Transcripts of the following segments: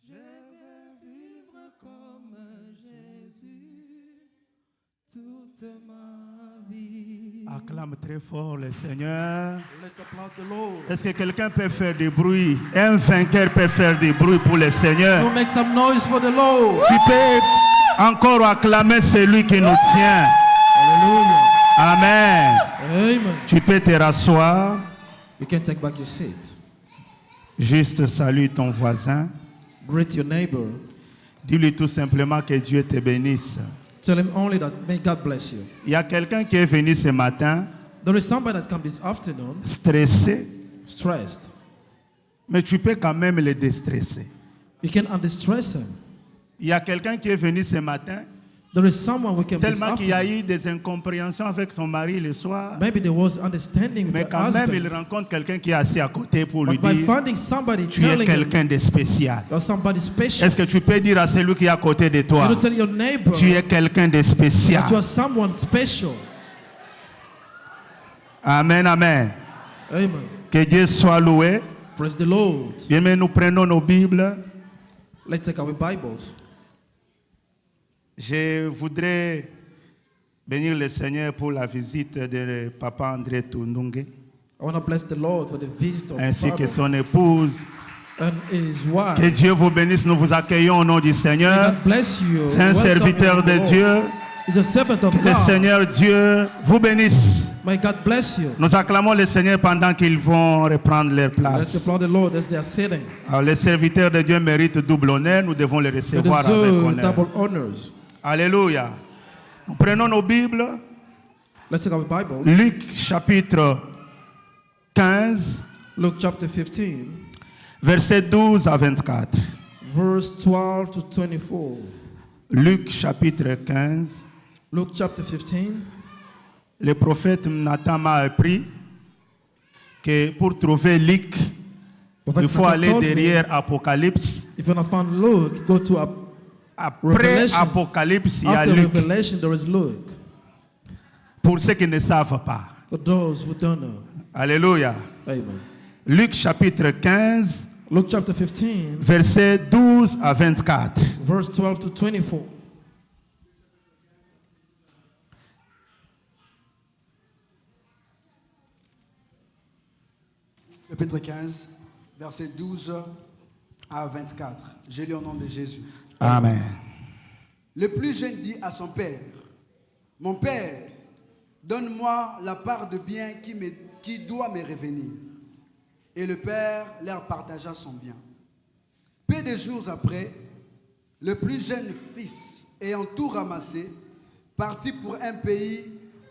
Je vais vivre comme Jésus toute ma vie. Acclame très fort le Seigneur. Let's applaud the Lord. Est-ce que quelqu'un peut faire du bruit? Un vainqueur peut faire du bruit pour le Seigneur. You make some noise for the Lord. Tu peux encore acclamer celui qui nous tient. Hallelujah. Amen. Amen. Tu peux te rasseoir. You can take back your seat. Juste salue ton voisin. Greet your neighbor. Dis-lui tout simplement que Dieu te bénisse. Tell him only that may God bless you. Il y a quelqu'un qui est venu ce matin There is somebody that came this afternoon stressé, stressed. mais tu peux quand même le déstresser. You can undistress him. Il y a quelqu'un qui est venu ce matin There is someone who came this tellement qu'il y a afternoon. eu des incompréhensions avec son mari le soir, Maybe there was understanding with mais the quand même il husband. rencontre quelqu'un qui est assis à côté pour lui But by dire finding somebody tu es telling him quelqu'un de spécial. you're somebody special, Est-ce que tu peux dire à celui qui est à côté de toi, you tell your neighbor tu es quelqu'un de spécial? that you are someone special. Amen, amen. Amen. Que Dieu soit loué. Praise the Lord. Bien, mais nous prenons nos Bibles. Let's take our Bibles. Je voudrais bénir le Seigneur pour la visite de Papa André Tundunge, I want to bless the Lord for the visit of ainsi que Father son épouse. and his wife. Que Dieu vous bénisse. Nous vous accueillons au nom du May Seigneur. God bless you. C'est un Welcome serviteur in the de Lord. Dieu. He's a servant of Que le God. Seigneur Dieu vous bénisse. May God bless you. Nous acclamons le Seigneur pendant qu'ils vont reprendre leur Let's place. applaud the Lord as they are sitting. Alors, les serviteurs de Dieu méritent double honneur. Nous devons les They recevoir avec deserve honneur. double honors. Alléluia. Nous prenons nos Bibles. Let's take our Bible. Luc chapitre 15, Luke chapter 15, versets 12 à 24. verse 12 to 24. Luc chapitre 15. Luke chapter 15. Le prophète Nathan m'a appris que pour trouver Luc, Prophet il faut Nathan aller told me, derrière Apocalypse. if you want to find Luke, go to Après Revelation. Apocalypse, il y a after Luc. Revelation. There is Luke. Pour ceux qui ne savent pas. For those who don't know. Alléluia. Amen. Luc chapitre 15, Luke chapter 15, versets 12 à 24. verse 12 to 24. Chapitre 15, versets 12 à 24. Je lis au nom de Jésus. Amen. Le plus jeune dit à son père, « Mon père, donne-moi la part de bien qui doit me revenir. » Et le père leur partagea son bien. Peu de jours après, le plus jeune fils, ayant tout ramassé, partit pour un pays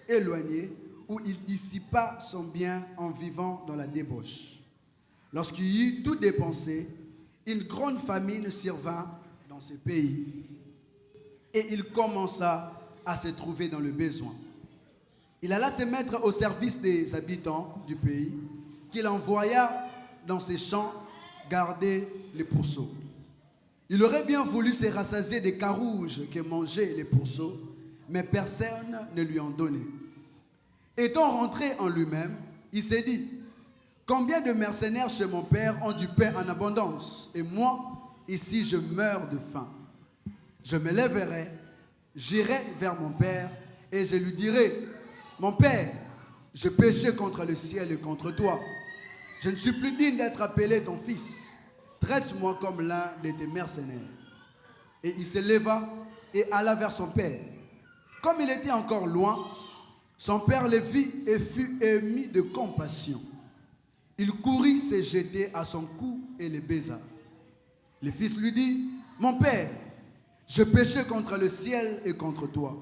éloigné où il dissipa son bien en vivant dans la débauche. Lorsqu'il eut tout dépensé, une grande famine survint dans ce pays et il commença à se trouver dans le besoin. Il alla se mettre au service des habitants du pays qu'il envoya dans ses champs garder les pourceaux. Il aurait bien voulu se rassasier des carouges que mangeaient les pourceaux, mais personne ne lui en donnait. Étant rentré en lui-même, il s'est dit, « Combien de mercenaires chez mon père ont du pain en abondance, et moi, ici, je meurs de faim. Je me lèverai, j'irai vers mon père, et je lui dirai, « Mon père, je péchais contre le ciel et contre toi. Je ne suis plus digne d'être appelé ton fils. Traite-moi comme l'un de tes mercenaires. » Et il se leva et alla vers son père. Comme il était encore loin, son père le vit et fut ému de compassion. Il courut se jeter à son cou et le baisa. Le fils lui dit, « Mon père, je péchais contre le ciel et contre toi.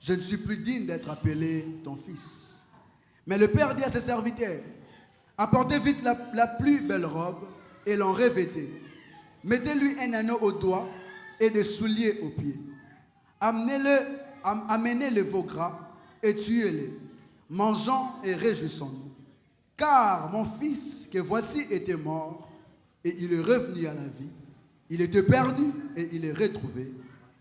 Je ne suis plus digne d'être appelé ton fils. » Mais le père dit à ses serviteurs, « Apportez vite la plus belle robe et l'en revêtez. Mettez-lui un anneau au doigt et des souliers aux pieds. Amenez-le veau gras et tuez-les. Mangeons et réjouissons-nous. Car mon fils, que voici, était mort et il est revenu à la vie. Il était perdu et il est retrouvé.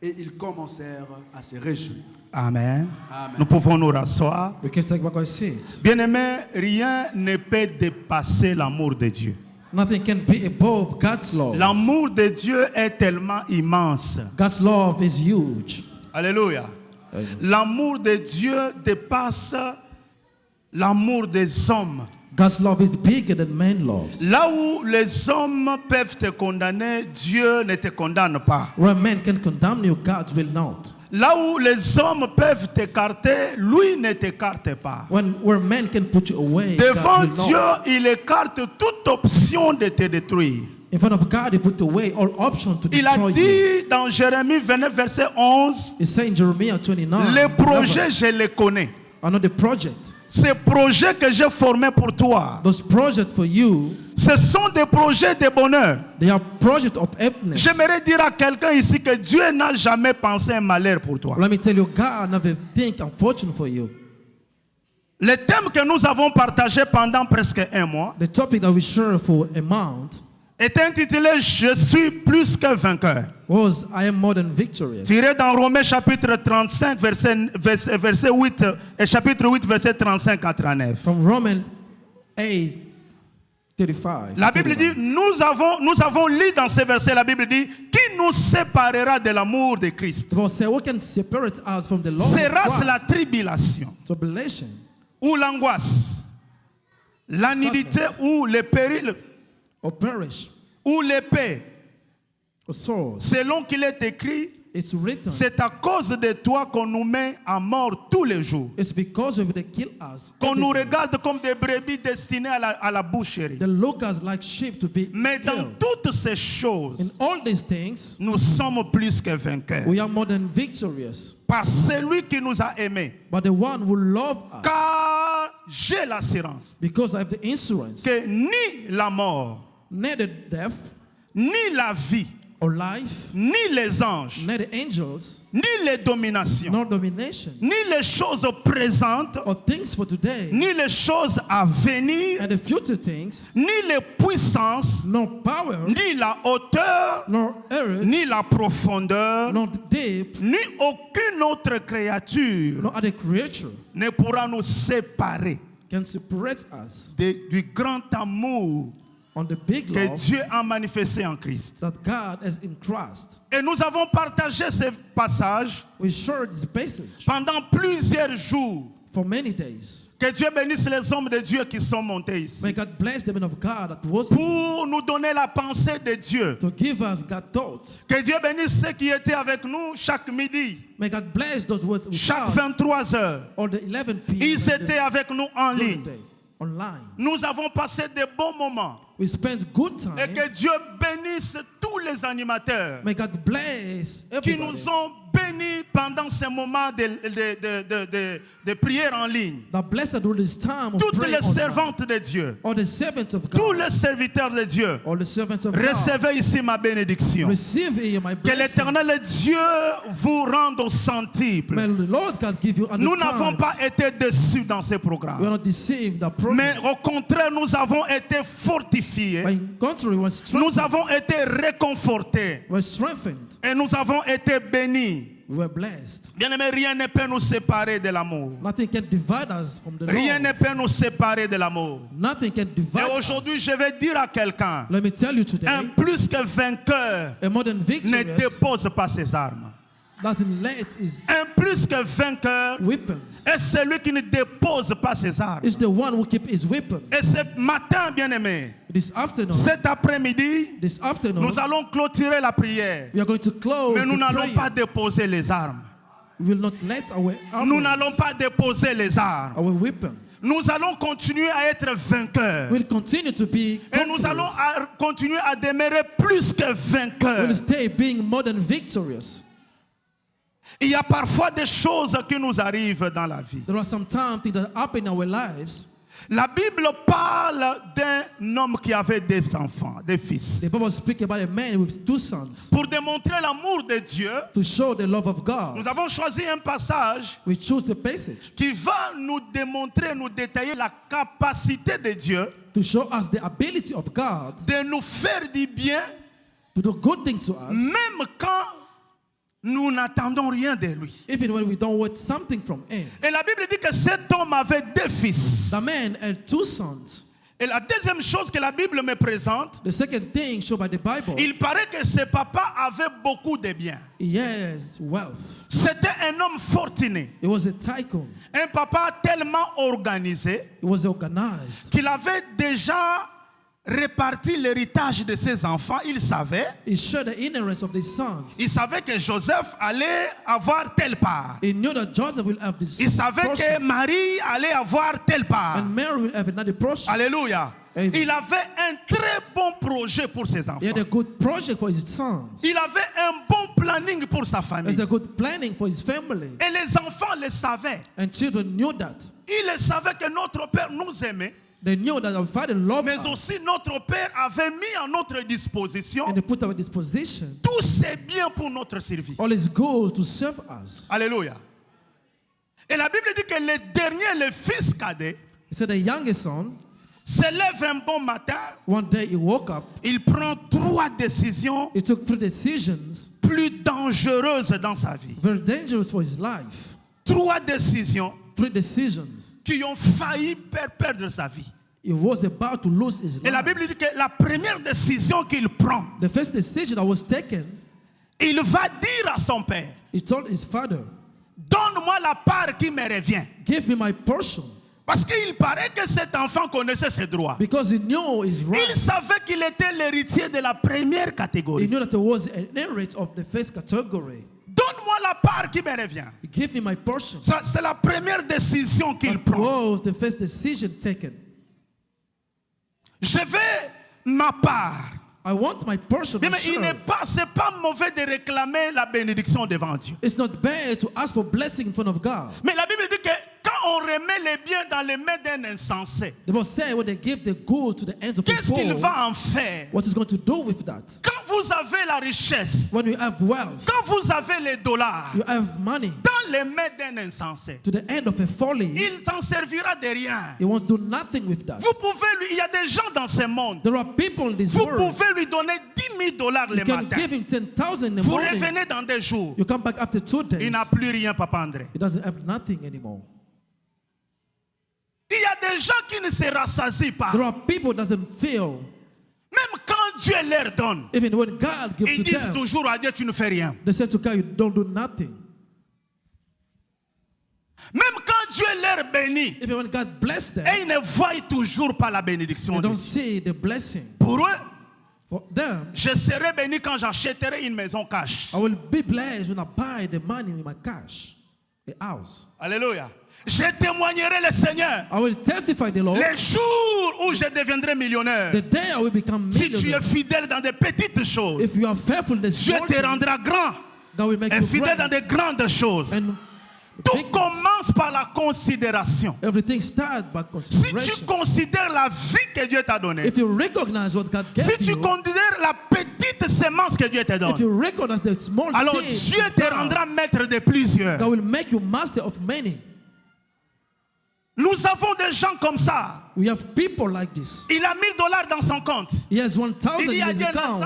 Et ils commencèrent à se réjouir. Amen. Amen. Nous pouvons nous rasseoir. We can take back our seats. Bien-aimé, rien ne peut dépasser l'amour de Dieu. Nothing can be above God's love. L'amour de Dieu est tellement immense. God's love is huge. Alléluia. L'amour de Dieu dépasse l'amour des hommes. God's love is bigger than man loves. Là où les hommes peuvent te condamner, Dieu ne te condamne pas. Where man can condemn you, God will not. Là où les hommes peuvent t'écarter, lui ne t'écarte pas. Where man can put you away, Devant God will Dieu, not. il écarte toute option de te détruire. In front of God, he put away all options to Il a destroy you. dit dans Jérémie 29, verset 11, He said in Jeremiah 29, les projets, je les connais. I know the project. Ces projets que j'ai formés pour toi, Those projects for you, ce sont des projets de bonheur. they are projects of happiness. J'aimerais dire à quelqu'un ici que Dieu n'a jamais pensé un malheur pour toi. Let me tell you, God never think unfortunate for you. Le thème que nous avons partagé pendant presque un mois The topic that we share for a month est intitulé « Je suis plus que vainqueur ». was I am more than victorious. Tiré dans Romains chapitre 35, verset 8, et chapitre 8, verset 35 à 39. From Romans 8, 35. La Bible dit, nous avons lu dans ces versets, la Bible dit, qui nous séparera de l'amour de Christ? The Bible says, what can separate us from the love of Sera-ce la Christ? tribulation, Tribulation, ou l'angoisse, l'anidité, ou le péril, or perish, ou l'épée? or sword. Selon qu'il est écrit, It's written. c'est à cause de toi qu'on nous met à mort tous les jours, It's because of they kill us. qu'on every nous day. regarde comme des brebis destinées à la boucherie. They look us like sheep to be Mais dans killed. toutes ces In choses, all these things, nous sommes plus que vainqueurs. we are more than victorious. Par celui qui nous a aimés. But the one who loves us, Car j'ai l'assurance because I have the insurance, que ni la mort, neither death ni la vie, or life, ni les anges, neither angels, ni les dominations, nor domination, ni les choses présentes, or things for today, ni les choses à venir, and the future things, ni les puissances, nor power, ni la hauteur, nor earth, ni la profondeur, nor deep, ni aucune autre créature nor other creature ne pourra nous séparer can separate us du grand amour on the big que love Dieu a manifesté en Christ. that God has in Christ. Et nous avons partagé ce passage We shared this passage pendant plusieurs jours. for many days. Que Dieu bénisse les hommes de Dieu qui sont montés ici. May God bless the men of God that was Pour nous donner la pensée de Dieu. to give us God thoughts. Que Dieu bénisse ceux qui étaient avec nous chaque midi, May God bless those who chaque 23 heures. or the 11 p.m. Ils étaient avec nous en ligne. Thursday, online. Nous avons passé de bons moments. We spent good Et que times. Dieu bénisse tous les animateurs May God bless qui everybody nous ont bénis pendant ces moments de prière en ligne. that blessed during this time of Toutes prayer les online. servantes de Dieu, Or the servants of tous God, les serviteurs de Dieu, or the servants of God. recevez ici ma bénédiction. Receive here my Que blessing. l'Éternel Dieu vous rende au centuple. May the Lord God give you Nous n'avons pas understanding. été déçus dans ces We are programmes. not deceived. The Mais program. au contraire, nous avons été By fortifiés. contrary, we're Nous strengthened. avons été réconfortés. We're strengthened. Et nous avons été bénis. We were blessed. Bien-aimés, rien ne peut nous séparer de l'amour. Nothing can divide us from the Rien ne Lord. peut nous séparer de l'amour. Nothing can divide Et aujourd'hui, us. je vais dire à quelqu'un, Let me tell you today, un plus que vainqueur a more than ne victorious, dépose pas ses armes. nothing lets is Un plus que vainqueur weapons. est celui qui ne dépose pas ses armes. It's the one who keep his weapon. Et ce matin, bien-aimé, This afternoon, cet après-midi, this afternoon, nous allons clôturer la prière. we are going to close Mais nous the n'allons prayer. pas déposer les armes. We will not let our Nous arms, n'allons pas déposer les armes. our weapon. Nous allons continuer à être vainqueurs. We'll continue to be Et nous allons conquerors. continuer à demeurer plus que vainqueurs. We'll stay being more than victorious. Il y a parfois des choses qui nous arrivent dans la vie. There are sometimes things that happen in our lives. La Bible parle d'un homme qui avait des enfants, des fils. The Bible speaks about a man with two sons. Pour démontrer l'amour de Dieu, To show the love of God, nous avons choisi un passage we choose the passage qui va nous démontrer, nous détailler la capacité de Dieu to show us the ability of God de nous faire du bien, to do good things to us, même quand nous n'attendons rien de lui. even when we don't want something from Him. Et la Bible dit que cet homme avait deux fils. The man had two sons. Et la deuxième chose que la Bible me présente, The second thing shown by the Bible, il paraît que ce papa avait beaucoup de biens. he has wealth. C'était un homme fortuné. He was a tycoon. Un papa tellement organisé He was organized. qu'il avait déjà réparti l'héritage de ses enfants. Il savait. He shared the inheritance of his sons. Il savait que Joseph allait avoir telle part. He knew that Joseph will have this Il savait que portion, Marie allait avoir telle part. and Mary will have another portion. Alléluia. Amen. Il avait un très bon projet pour ses enfants. He had a good project for his sons. Il avait un bon planning pour sa There's famille. a good planning for his family. Et les enfants le savaient. And children knew that. Ils savaient que notre Père nous aimait. They knew that our Father loved Mais us. aussi notre Père avait mis à notre disposition And they put our disposition tous ses biens pour notre survie. all his goals to serve us. Alléluia. Et la Bible dit que le dernier, le fils cadet, He said the youngest son, se lève un bon matin, one day he woke up, il prend 3 décisions he took 3 decisions, plus dangereuses dans sa vie. very dangerous for his life. 3 décisions 3 decisions. qui ont failli perdre sa vie. He was about to lose his Et la life. Bible dit que la première décision qu'il prend, The first decision that was taken, il va dire à son père, he told his father, donne-moi la part qui me revient. give me my portion. Parce qu'il paraît que cet enfant connaissait ses droits. Because he knew his Il right. savait qu'il était l'héritier de la première He catégorie. knew that he was an inherit of the first category. Donne-moi la part qui me revient. Give me my portion. Ça, c'est la première décision qu'il That prend. was the first decision taken. Je vais ma part. I want my portion. Mais I'm il sure. n'est pas, c'est pas mauvais de réclamer la bénédiction devant Dieu. It's not bad to ask for blessing in front of God. Mais la Bible dit que quand on remet les biens dans les mains d'un insensé, The Bible says when they give the gold to the hands of the qu'est-ce qu'il poor, va en faire? what is going to do with that? Quand vous avez la richesse, When you have wealth, quand vous avez les dollars you have money dans les mains d'un insensé, to the end of a folly, il s'en servira de rien. you won't do nothing with that. Vous pouvez lui, il y a des gens dans ce monde, There are people in this vous world, pouvez lui donner $10,000 you le can matin. give him 10,000 in the Vous morning. revenez dans des jours, You come back after 2 days, il n'a plus rien, Papa André. he doesn't have nothing anymore. Il y a des gens qui ne se rassasient pas. There are people that doesn't feel, Même quand Dieu leur donne, even when God gives ils to disent them, toujours à Dieu, tu ne fais rien. they say to God, you don't do nothing. Même quand Dieu leur bénit, Even when God bless them, et ils ne voient toujours pas la bénédiction they de don't Dieu. see the blessing. Pour eux, For them, je serai béni quand j'achèterai une maison cash. I will be blessed when I buy the money in my cash, a house. Alléluia. Je témoignerai le Seigneur I will testify the Lord les jours où je deviendrai millionnaire. the day I will become Si tu es millionaire. fidèle dans des petites choses, If you are faithful in the Dieu small te things, rendra grand. God will make Et you fidèle dans great. des grandes choses. And Tout big things. commence par la considération. Everything starts by Si tu consideration. considères la vie que Dieu t'a donnée, If you recognize what God si gave tu you, considères la petite semence que Dieu te if donne, you recognize the small alors seed, Dieu te rendra maître de plusieurs. God will make you master of many. Nous avons des gens comme ça. We have people like this. Il a $1,000 dans son compte. He has 1,000 Il dit in à his Dieu, account.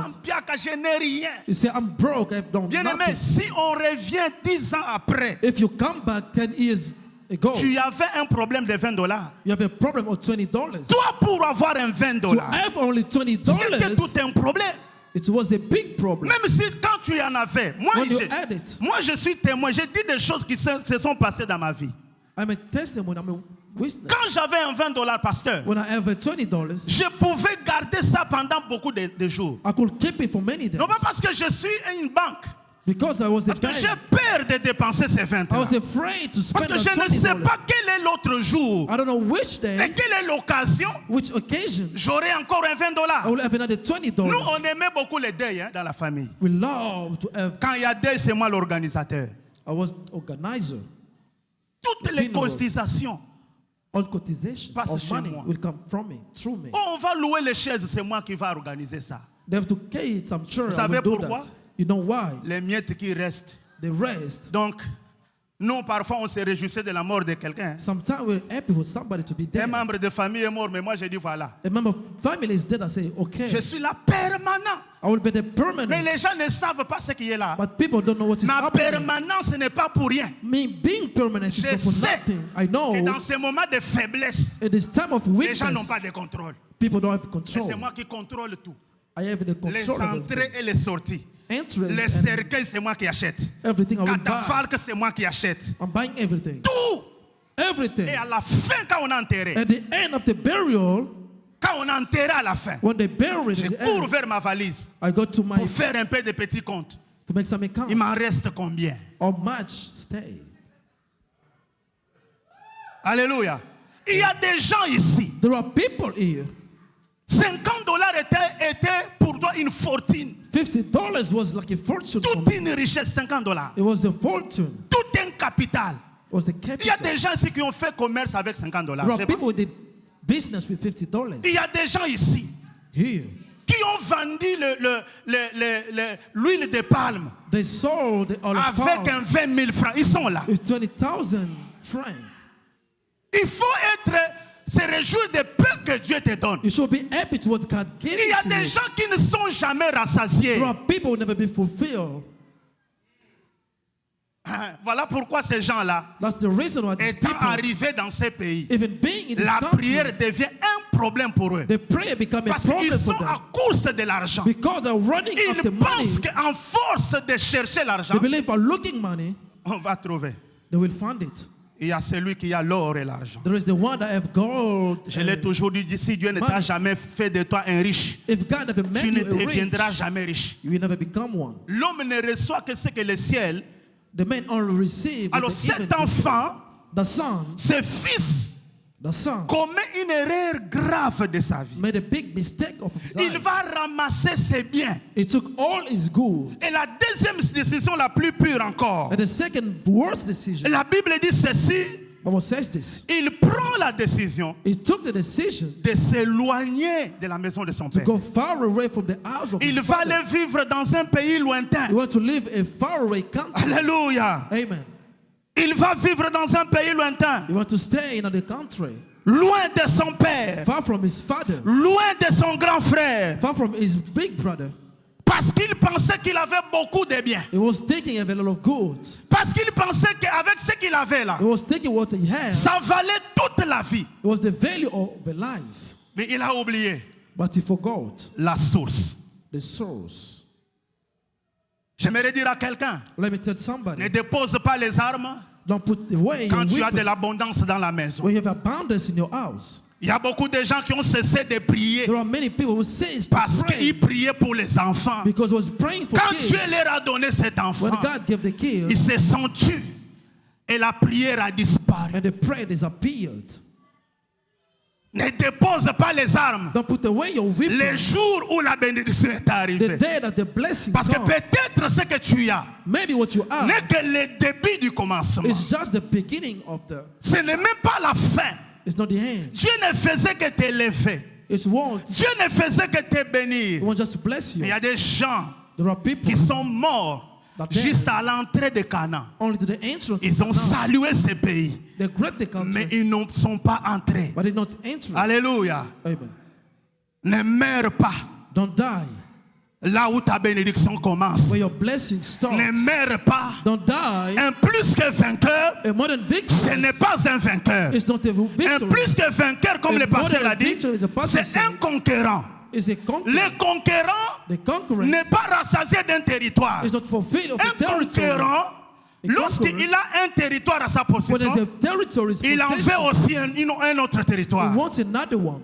je n'ai rien. He say, I'm broke, I've done Bien-aimé, nothing. si on revient 10 ans après, If you come back 10 years ago, tu avais un problème de $20. you have a problem of $20. Toi, pour avoir un $20, To have only $20, c'était tout un problème. it was a big problem. Même si quand tu en avais, When you had it, moi je suis témoin, j'ai dit des choses qui se sont passées dans ma vie. I'm a testimony, I'm a witness. Quand j'avais un $20, pasteur, When I have a $20, je pouvais garder ça pendant beaucoup de jours. I could keep it for many days. Non pas parce que je suis une banque, Because I was a parce que guy. j'ai peur de dépenser ces 20 I was afraid to Parce spend que on je ne sais $20. pas quel est l'autre jour I don't know which et day, quelle est l'occasion, which occasion, j'aurai encore un I $20. will have another $20. Nous, on aimait beaucoup les deuils dans la famille. We love to have. Quand il y a deuil, c'est moi l'organisateur. I was organizer. Toutes les Funerals. cotisations. All cotisation Passe of chez money moi. will come from me, through me. Oh, on va louer les chaises, c'est moi qui va organiser ça. They have to pay some church. Vous I will savez do pourquoi? that. You know why? Les miettes qui restent. The rest. Donc, nous, parfois, on se réjouissait de la mort de quelqu'un. Sometimes we're happy for somebody to be Un dead. membre de famille est mort, mais moi, j'ai dit voilà. A member of family is dead. I say, okay. Je suis là permanent. I will be the Mais permanent. les gens ne savent pas ce qui est là. But people don't know what is Ma happening. permanence n'est pas pour rien. Me being permanent is Je not for sais nothing. I know que dans ces moments de faiblesse, in this time of les gens n'ont weakness, pas de contrôle. people don't have Et control. c'est moi qui contrôle tout. I have the Les control of entrées everything. et les sorties. Entrance Les and cercueils, c'est moi qui achète. everything I will buy. Catafalque, c'est moi qui achète. I'm buying everything. Tout. Everything. Et à la fin, quand on a enterré, At the end of the burial, quand on a enterré à la fin, when they bury je it, at the cours end, vers ma valise I go to my pour faire un peu de petits comptes. to make some account. Il m'en reste combien? How much stayed? Alléluia. Il y a des gens ici. There are people here. $50 était pour toi une fortune. $50 was like a fortune for Toute me. une richesse, $50. It was a fortune. Tout un capital. It was a Il y a capital. des gens ici qui ont fait commerce avec $50. There are people who did business with $50 Il y a des gens ici here. qui ont vendu l'huile de palme They sold the olive avec palm un 20 000 francs. Ils sont là. with 20,000 francs. Il faut se réjouir de peu que Dieu te donne. You should be happy to what God gave Il y a to des you. gens qui ne sont jamais rassasiés. There are people who never be fulfilled. Voilà pourquoi ces gens-là, That's the reason why these étant people, arrivés dans ces pays, even being in this la country, prière devient un problème pour eux. the prayer become a Parce problem qu'ils for sont à them. course de l'argent. Because they're running after Ils money. pensent qu'en force de chercher l'argent, They believe by looking money, on va trouver. they will find it. Il y a celui qui a l'or et l'argent. There is the one that have gold. Je l'ai toujours dit, si Dieu ne t'a money. jamais fait de toi un riche, If God never made tu ne you a rich, deviendras jamais riche. you will never become one. L'homme ne reçoit que ce que le ciel. The man only receive Alors the cet even- enfant, the son, ce fils, the son commet une erreur grave de sa vie. made a big mistake of his Il life. va ramasser ses biens. He took all his good. Et la deuxième décision la plus pure encore. And the second worst decision, La Bible dit ceci, the Bible says this. il prend la décision He took the decision de s'éloigner de la maison de son to père. go far away from the house of his Il va father. aller vivre dans un pays lointain. He want to live a far away country. Alléluia. Amen. Il va vivre dans un pays lointain, He want to stay in another country, loin de son père, far from his father, loin de son grand frère, far from his big brother. parce qu'il pensait qu'il avait beaucoup de biens. He was taking a lot of goods. Parce qu'il pensait qu'avec ce qu'il avait là, He was taking what he had. ça valait toute la vie. It was the value of the life. Mais il a oublié But he forgot la source. the source. J'aimerais dire à quelqu'un, Let me tell somebody, ne dépose pas les armes don't put away your quand tu as de weapon l'abondance dans la maison. when you have abundance in your house. Il y a beaucoup de gens qui ont cessé de prier There are many people who say to parce pray qu'ils priaient pour les enfants. because he was praying for Quand kids. Dieu leur a donné cet enfant, When God gave the kids, ils se sont tus et la prière a disparu. and the prayer disappeared. Ne dépose pas les armes Don't put away your weapon les jours où la bénédiction est the arrivée. day that the blessing Parce que comes. peut-être ce que tu as Maybe what you are n'est que le début du commencement. is just the beginning of the, Ce n'est même pas la fin. it's not the end. Dieu ne faisait que t'élever. It's one, Dieu ne faisait que te he bénir. wants just to bless Mais il y you. a des gens There are people qui sont morts But juste à l'entrée de Canaan. only to the entrance Ils of ont Canaan. salué ce pays, They grabbed the mais country, ils ne sont pas entrés. but they not enter. Alléluia. Amen. Ne meurs pas Don't die là où ta bénédiction commence. where your blessing starts. Ne meurs pas. Don't die. Un plus que vainqueur, A modern ce victory n'est pas un vainqueur. is not a Un victory. plus que vainqueur, comme A le pasteur modern l'a dit, victory, the pastor c'est un said, conquérant. It's a conqueror. Le conquérant The conqueror n'est pas rassasié d'un territoire. is not fulfilled of Un the territory. conquérant, lorsqu'il a un territoire à sa When there's possession, a territory, il en veut aussi un autre he territoire. wants another one.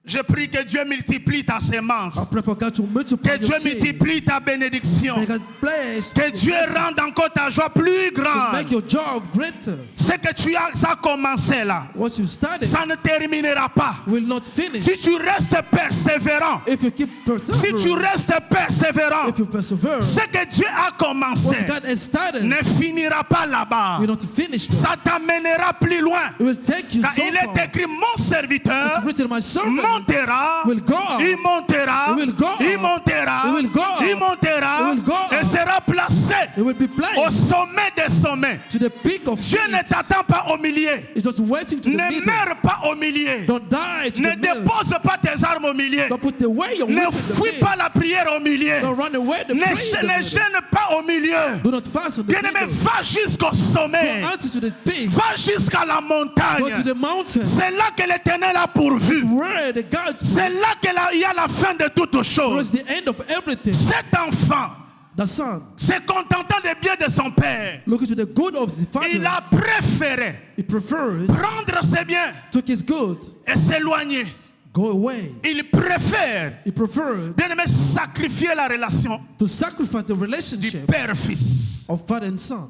Je prie que Dieu multiplie ta sémence. I pray for God to multiply Que Dieu your seed. multiplie ta bénédiction. May God bless Que Dieu rende encore ta joie plus to grande. make your job greater. Ce que tu as, ça a commencé là. What you started Ça ne terminera pas. will not finish. Si tu restes persévérant, If you keep si tu persevering, restes persévérant, if you persevere, ce que Dieu a commencé what God has started ne finira pas là-bas. will not finish. Them. Ça t'amènera plus loin. It will take you Car so il far. est écrit, mon serviteur It's written, my servant montera, will go. il montera, He will go. il montera, He will go. il montera, He will go. et sera placé It will be au blind sommet des sommets. to the peak of Dieu ne peaks. t'attend pas au milieu. It's just waiting to the Ne middle. meurs pas au milieu. Don't die to Ne the middle. dépose pas tes armes au milieu. Don't put away your Ne weapons in the fuis middle. pas la prière au milieu. Don't run away the Ne, prayer in the ne middle. gêne pas au milieu. Do not fast on the Bien-aimé, middle. va jusqu'au sommet. Go out to the peak. Va jusqu'à la Go to montagne. the mountain. C'est là que l'Éternel a pourvu. Where the God C'est là qu'il y a la fin de toutes was choses. the end of everything. Cet enfant, The son, se contentant des biens de son père, looking to the good of his father, il a préféré he preferred, prendre ses biens took his good, et s'éloigner. go away. Il préfère, He preferred bien-aimé, sacrifier la relation to sacrifice the du relationship père-fils. of father and son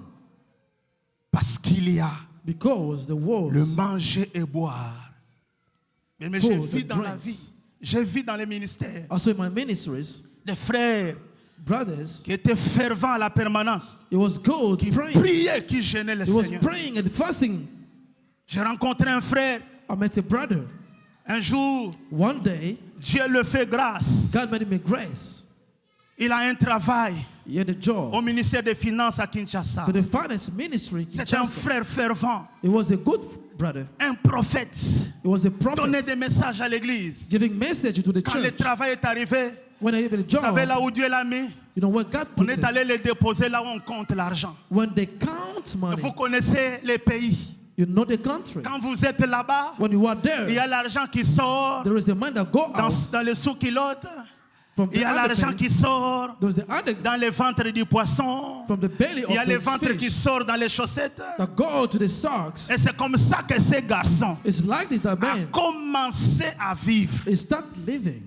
Parce qu'il y a because the le walls, manger et boire. Mais j'ai food vu and dans la drinks. vie, j'ai vu dans les ministères Also in my ministries, des frères brothers, qui étaient fervents à la permanence, it was good qui praying. priaient, qui gênaient le He was Seigneur. praying and fasting. J'ai rencontré un frère, I met a brother. un jour, One day, Dieu le fait grâce. God made him a grace. Il a un travail He had a au job ministère des Finances à Kinshasa. to the finance ministry in C'est un Kinshasa. frère fervent, He was a good brother. un prophète. He was a Donnait prophet des messages à l'église. giving message to the Quand le church. travail est arrivé, When I had a vous savez là job, où Dieu l'a mis? you know where God On put est it. allé le déposer là où on compte l'argent. When they count money, Vous connaissez les pays. you know the country. Quand vous êtes là-bas, When you are il y there, a l'argent qui sort there is the money that go dans, out dans les sous-culottes. from Il y the a l'argent qui underpants. sort There's the other dans les ventres du poisson. from the belly Il y a of les the ventres qui fish sortent dans les chaussettes. that go to the socks. Et c'est comme ça que ces garçons It's like this that ont man commencé à vivre is start living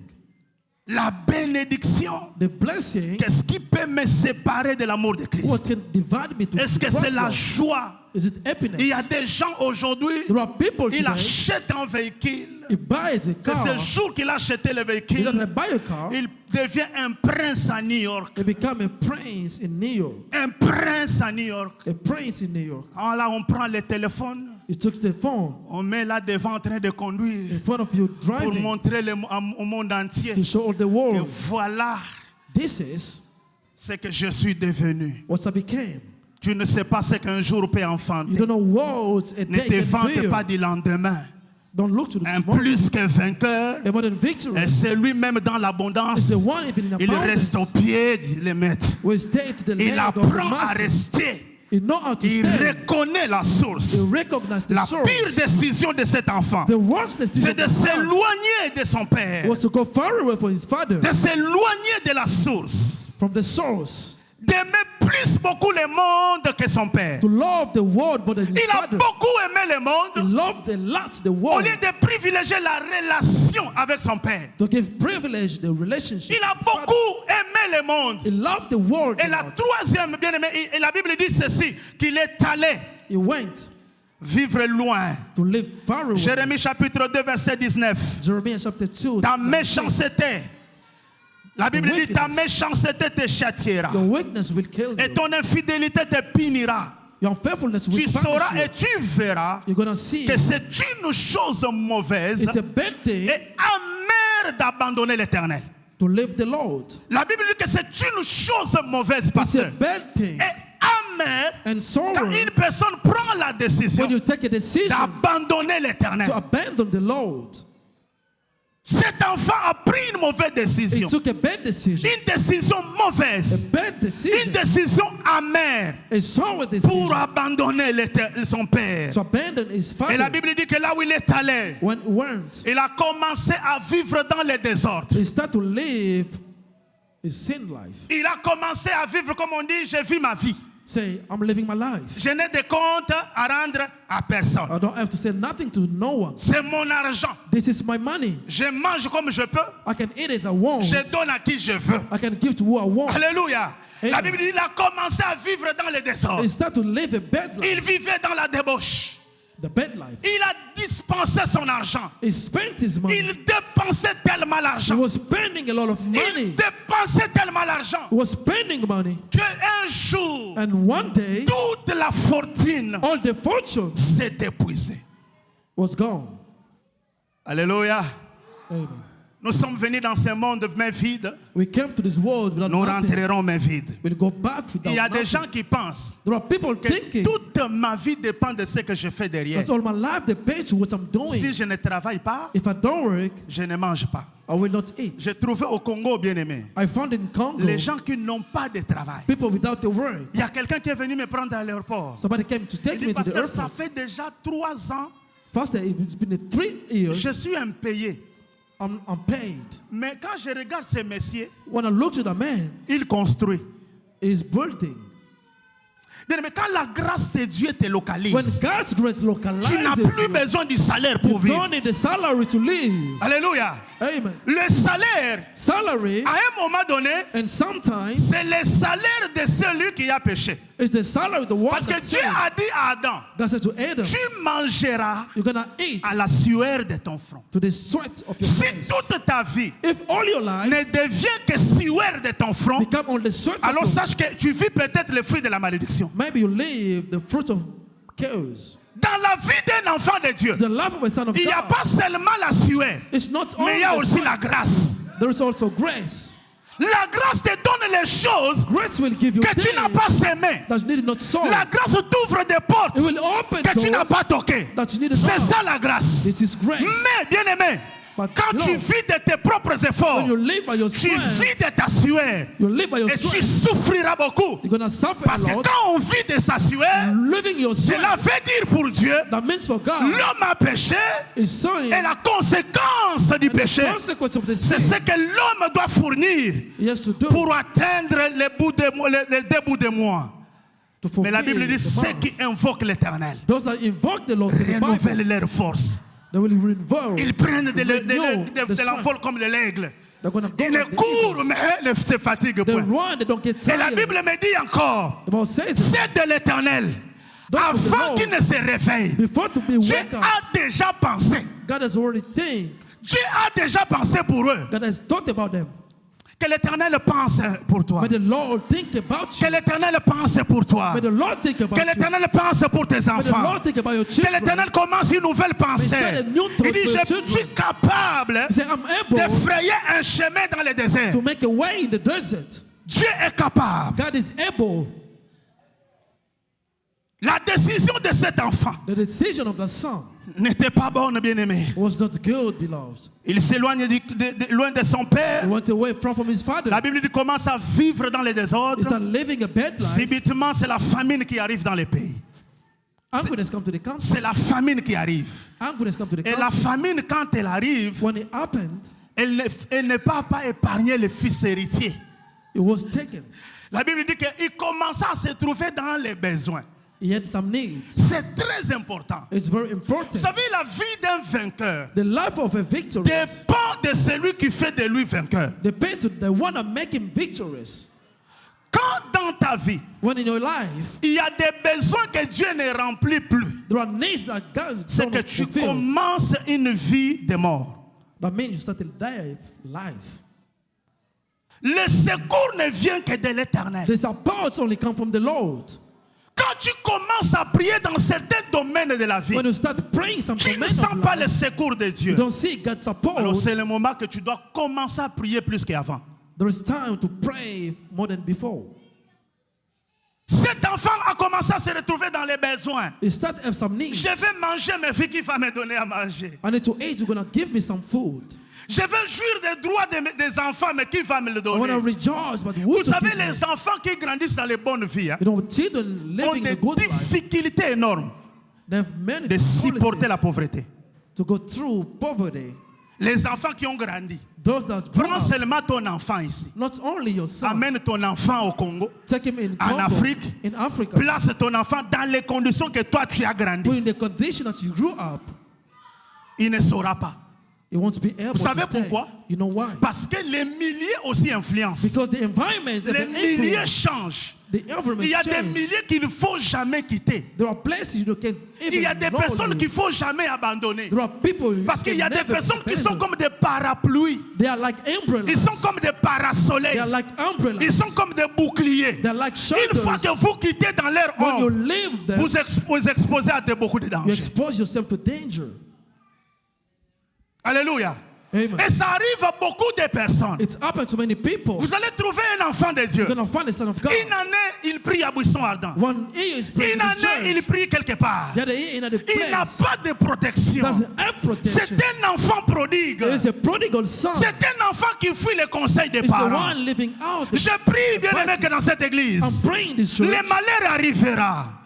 la bénédiction. the blessing. Qu'est-ce qui peut me séparer de l'amour de Christ? What can divide me to Est-ce que Christ's c'est la love? joie? Is it happiness? Il y a des gens aujourd'hui, There are people il today. achète un véhicule. He buys a C'est car. ce jour qu'il a acheté le He véhicule, doesn't buy a car. il devient un prince à New York. He become a prince in New York. Un prince à New York. A prince in New York. Quand là, on prend le téléphone, He took the phone on met là devant en train de conduire in front of you pour driving montrer au monde entier. to show all the Et world. voilà This is ce que je suis devenu. what I became. Tu ne sais pas ce qu'un jour peut You enfanter. don't know what a Ne day te can vante pas do. du lendemain. Don't look to the Un tomorrow. plus que vainqueur, A more than victory et c'est lui-même dans is l'abondance. the one even in Il reste au abundance. pied du maître. Will stay to the Il leg of the apprend à master. rester. He know how to Il stay. reconnaît la source. He recognize the La source. pire décision de cet enfant, The worst decision c'est de of the son s'éloigner de son père, was to go far away from his father, de s'éloigner de la source, from the source, d'aimer plus beaucoup le monde que son père. to love the world more than his Il a father. beaucoup aimé le He monde loved a lot the au world lieu de privilégier la relation avec son père. to give privilege the relationship. Il a with his father. beaucoup aimé le monde. He loved the world. Et a la lot. troisième, bien aimé, et la Bible dit ceci, qu'il est allé He went vivre loin. to live far away. Jérémie chapitre 2, verset 19. Jeremiah chapter 2. Ta méchanceté, la Bible dit ta méchanceté te châtiera. Your weakness will kill Et you. ton infidélité te punira. Your unfaithfulness will Tu sauras punish et you. tu verras You're gonna see que c'est une chose mauvaise it's a bad thing et amère d'abandonner l'éternel. to live the Lord. La Bible dit que c'est une chose mauvaise, It's a pasteur. bad thing Et amère and quand sorrow une personne prend la décision when you take a decision d'abandonner l'éternel. to abandon the Lord. Cet enfant a pris une mauvaise He décision. took a bad decision. Une décision A mauvaise. bad Une decision. décision amère A sorrow pour decision abandonner son père. to abandon his Et la father. Bible dit que là où il est allé, When he went, il a commencé à vivre dans le désordre. he started to live his sin life. Il a commencé à vivre, comme on dit, je vis ma vie. Say, I'm living my life. Je n'ai de compte à rendre à personne. I don't have to say nothing to no one. C'est mon argent. This is my money. Je mange comme je peux. I can eat it as I want. Je donne à qui je veux. I can give to who I want. Alléluia. Amen. La Bible dit qu'il a commencé à vivre dans le désordre. He started to live a bad life. Il vivait dans la débauche. The bad life. Il a dispensé son argent. He spent his money. Il dépensait tellement He l'argent. was spending a lot of Il money. dépensait tellement l'argent He was spending money. qu'un jour, And one day, toute la fortune all the fortune s'est épuisée. was gone. Alléluia. Amen. Nous sommes venus dans ce monde main vide. We came to this world without Nous nothing. rentrerons main vide. We'll go back without Il y a des nothing. gens qui pensent There are people que thinking toute ma vie dépend de ce que je fais derrière. that all my life depends on what I'm doing. Si je ne travaille pas, If I don't work, je ne mange pas. I will not eat. J'ai trouvé au Congo, bien aimé, I found in Congo les gens qui n'ont pas de travail. people without a work. Il y a quelqu'un qui est venu me prendre à l'aéroport. Somebody came to Il take dit, me to the pasteur, ça airport. fait déjà 3 ans, First, it's been 3 years. je suis impayé. I'm paid. Mais quand je regarde ces messieurs, When I look to the man, ils construisent. he's building. Bien aimé, quand la grâce de Dieu te localise, When God's grace localizes tu n'as plus you, besoin du salaire you pour vivre. don't need the salary to live. Alléluia. Amen. Le salaire, Salary, à un moment donné, and sometimes, c'est le salaire de celui qui a péché. it's the salary of the one Parce que that Dieu sinned. a dit à Adam, God said to Adam, tu mangeras you're going to eat à la sueur de ton front. to the sweat of your Si face. toute ta vie If all your life ne devient que sueur de ton front, become on the sweat alors of your, sache que tu vis peut-être le fruit de la malédiction. maybe you live the fruit of chaos. Dans la vie d'un enfant de Dieu, The life of a son of il n'y a God. pas seulement la sueur, It's not mais il y a only the aussi sweat. la grâce. There is also grace. La grâce te donne les choses Grace will give you que tu things n'as pas semées. that you need not sow. La grâce t'ouvre des portes It will open que tu n'as doors pas toquées. that you need to C'est know. ça la grâce. This is grace. Mais, bien aimé, But quand tu Lord, vis de tes propres efforts, when you live by your tu sweat, vis de ta sueur you live by your et tu sweat, souffriras beaucoup. you're going to suffer a Parce que lot. quand on vit de sa sueur, Living your cela sweat, veut dire pour Dieu, that means for God, l'homme a péché is saying, et la conséquence du and the péché, consequence of the c'est sin ce que l'homme doit fournir he has to do pour atteindre les deux bouts de moi. to Mais la fulfill Bible dit, the ceux vows. qui invoquent l'Éternel Those that invoke the Lord in the Bible, renouvellent leur force. they will revolve. Ils prennent de renew the l'envol strength. comme de l'aigle. They're going to go Ils like the courent, eagles. mais ne se fatiguent They point. run, they don't get Et la tired. Bible me dit encore, The Bible says that c'est de l'Éternel. Those of the Avant Lord, qu'il ne se réveille, before to be Dieu wake up, a déjà pensé. God has already think. Dieu a déjà pensé pour eux. God has thought about them. Que l'Éternel pense pour toi. May the Lord think about Que you. l'Éternel pense pour toi. May the Lord think about Que you. l'Éternel pense pour tes May the enfants. Lord think about your Que children. l'Éternel commence une nouvelle pensée. start a new thought Il dit, for your je suis children. capable He said, I'm able d'effrayer un chemin dans le désert. to make a way in the desert. Dieu est capable. God is able. La décision de cet enfant The decision of the son n'était pas bonne, bien-aimé. was not good, beloved. Il s'éloigne loin de son père. He went away from his father. La Bible dit commence à vivre dans les He désordres. started living a bad life. Subitement, c'est la famine qui arrive dans le pays. Anguish come to the country. C'est la famine qui arrive. Anguish come to the Et la country. famine, quand elle arrive, When it happened, elle ne peut pas épargner le fils héritier. it was taken. La Bible dit qu'il commença à se trouver dans les besoins. He had some needs. C'est très important. It's very Vous important. savez, la vie d'un vainqueur The life of a victorious dépend de celui qui fait de lui vainqueur. depends to the one that make him victorious. Quand dans ta vie, When in your life, il y a des besoins que Dieu ne remplit plus, there are needs that God c'est don't que tu fulfill. commences une vie de mort. That means you start a life. Le secours ne vient que de l'Éternel. The support only come from the Lord. Quand tu commences à prier dans certains domaines de la vie, When you start praying some tu ne domain sens of pas le life, secours de you Dieu. don't see God's support. Alors c'est le moment que tu dois commencer à prier plus qu'avant. There is time to pray more than before. Cet enfant a commencé à se retrouver dans les besoins. You start to have some needs. Je vais manger, mais qui va me donner à manger? I need to eat. You're gonna give me some food. Je vais jouir des droits des enfants, mais qui va me le I want to donner? rejoice, but Vous who's the savez, people? les enfants qui grandissent dans les bonnes vies, hein, You know, children ont living des a good life. difficultés énormes They have many de supporter la difficulties pauvreté. to go through poverty. Les enfants qui ont grandi. Those that grow Prends up, seulement ton enfant ici. not only your son, Amène ton enfant au Congo. take him in En Congo, Afrique. in Africa, Place ton enfant dans les conditions que toi tu as grandi. put in the condition that you grew up. Il ne saura pas. You won't be able Vous savez to stay. pourquoi? You know why? Parce que les milliers aussi influencent. Because the environment and Les the milliers influence, changent. the environment Il y a des change. milliers qu'il ne faut jamais quitter. There are places you can even Il y a des know personnes you. qu'il ne faut jamais abandonner. There are people you Parce qu'il y a can des never personnes qui sont abandon. comme des parapluies. They are like umbrellas. Ils sont comme des They parasoleils. are like umbrellas. Ils sont comme des boucliers. They are like Une fois shelters. que vous quittez dans leur When you ombre, leave them, vous exposez à beaucoup de you dangers. expose yourself to danger. Alléluia. Amen. Et ça arrive à beaucoup de personnes. It's happened to many people. Vous allez trouver un enfant de Dieu. You're going to find the Son of God. Une année, il prie à buisson ardent. One year is praying Une in the année, il church. prie quelque part. The other year in another Il n'a place. pas de protection. Doesn't have C'est protection. un enfant prodigue. There is a prodigal son. C'est un enfant qui fuit les conseils des It's the parents. one living out. Je prie, bien aimé, que dans cette église, I'm praying this church. les malheurs arriveront.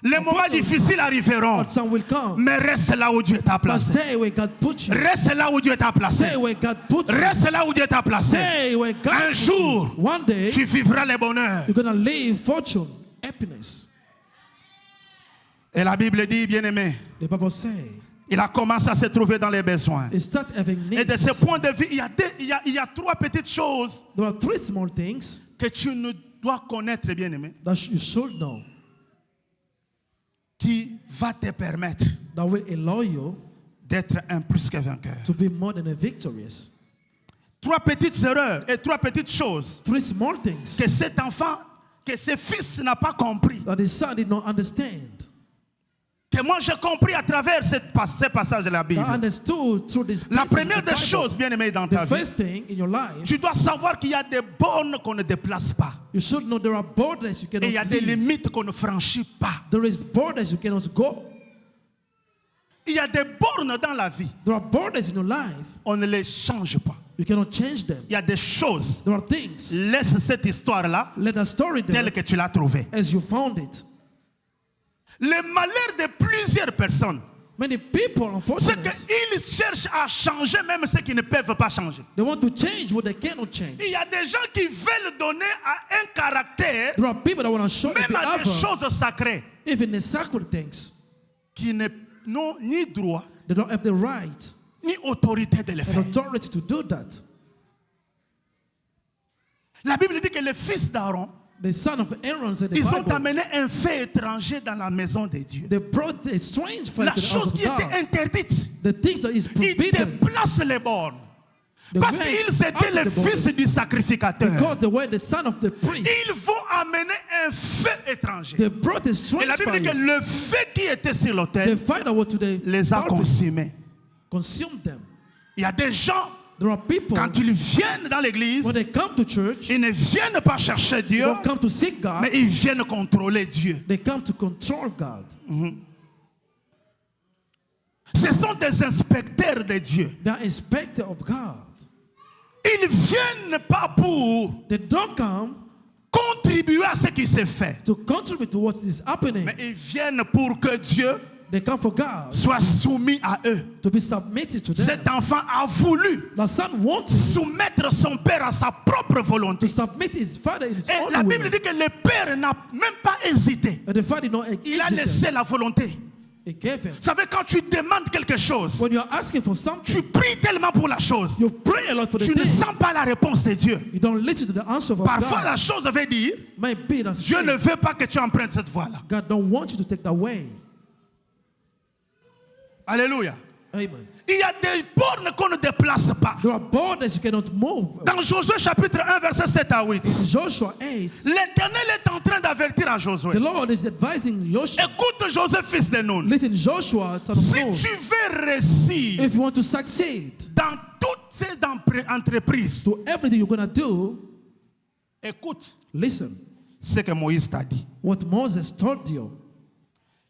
Les moments difficiles arriveront. But some will come. Mais reste là où Dieu t'a But placé. stay where God put you. Reste là où Dieu t'a placé. Stay where God put you. Reste là où Dieu t'a placé. Stay where God Un put jour, you. One day, tu vivras le bonheur. you're going to live fortune, happiness. Et la Bible dit, bien aimé, The Bible says, il a commencé à se trouver dans les besoins. it start having Et de needs. ce point de vue, il y a trois petites choses There are three small things que tu ne dois connaître, bien aimé, that you should know qui va te permettre that will allow you d'être un plus que vainqueur. to be more than a victorious. Trois petites erreurs et trois petites choses Three small things que cet enfant, que ce fils n'a pas compris. that his son did not understand. Que moi j'ai compris à travers ce passage de la Bible. That understood through this La passage première of the des Bible. choses, bien aimé, dans ta The vie, first thing in your life, tu dois savoir qu'il y a des bornes qu'on ne déplace pas. you should know there are borders you Et il y a cannot des leave. limites qu'on ne franchit pas. There is borders you cannot go. Il y a des bornes dans la vie. There are borders in your life. On ne les change pas. You cannot change them. Il y a des choses. There are things. Laisse cette histoire-là Let the story there telle que tu l'as trouvée. as you found it. Le malheur de plusieurs personnes, Many people, c'est unfortunately, qu'ils cherchent à changer même ce qu'ils ne peuvent pas changer. they want to change what they cannot change. Il y a des gens qui veulent donner à un caractère, There are people that want to show même the à des other, choses sacrées, even the sacred things. qui n'ont ni droit, They don't have the right ni autorité de le and faire. authority to do that. La Bible dit que le fils d'Aaron, The son of Aaron said the ils ont Bible, amené un fait étranger dans la maison de Dieu. they brought a strange faith La to the house chose of qui était God. interdite, The things that is ils forbidden. déplacent les bornes. The Parce way qu'ils étaient out of le the borders. fils du sacrificateur. Because they were the son of the priest. Ils vont amener un feu étranger. They brought a Et strange la Bible dit que fire. le feu qui était sur The l'autel fire that was to the les a altar consumés. consumed them. Il y a des gens, There are people, quand ils viennent dans l'église, when they come to church, ils ne viennent pas chercher they Dieu, don't come to seek God, mais ils viennent contrôler Dieu. they come to control God. Ce sont des inspecteurs de Dieu. They are inspector of God. Ils ne viennent pas pour They don't come contribuer à ce qui s'est fait, to contribute to what is happening. mais ils viennent pour que Dieu They come for God soit soumis à eux. to be submitted to them. Cet enfant a voulu The son wanted soumettre son père à sa propre to volonté. submit his father in his Et la own Bible will. dit que le père n'a même pas hésité. And the father did not Il a hesitate. laissé la volonté. He gave him. Vous savez, quand tu demandes quelque chose, When you're asking for something, tu pries tellement pour la chose, you pray a lot for the tu ne thing. sens pas la réponse de Dieu. You don't listen to the answer of Parfois, God. la chose veut dire, Maybe that's Dieu ne veut pas que tu empruntes cette voie-là. God don't want you to take that way. Alléluia. Amen. Il y a des bornes qu'on ne déplace pas. There are borders you cannot move. Dans Josué chapitre 1, verset 7 à 8, Joshua 8, l'Éternel est en train d'avertir à Josué. the Lord is advising Joshua. Écoute Josué, fils de Nun. Listen, Joshua, son of Si Nun, tu veux réussir if you want to succeed dans toutes ces entreprises, to everything you're going to do, écoute listen ce que Moïse t'a dit. what Moses told you.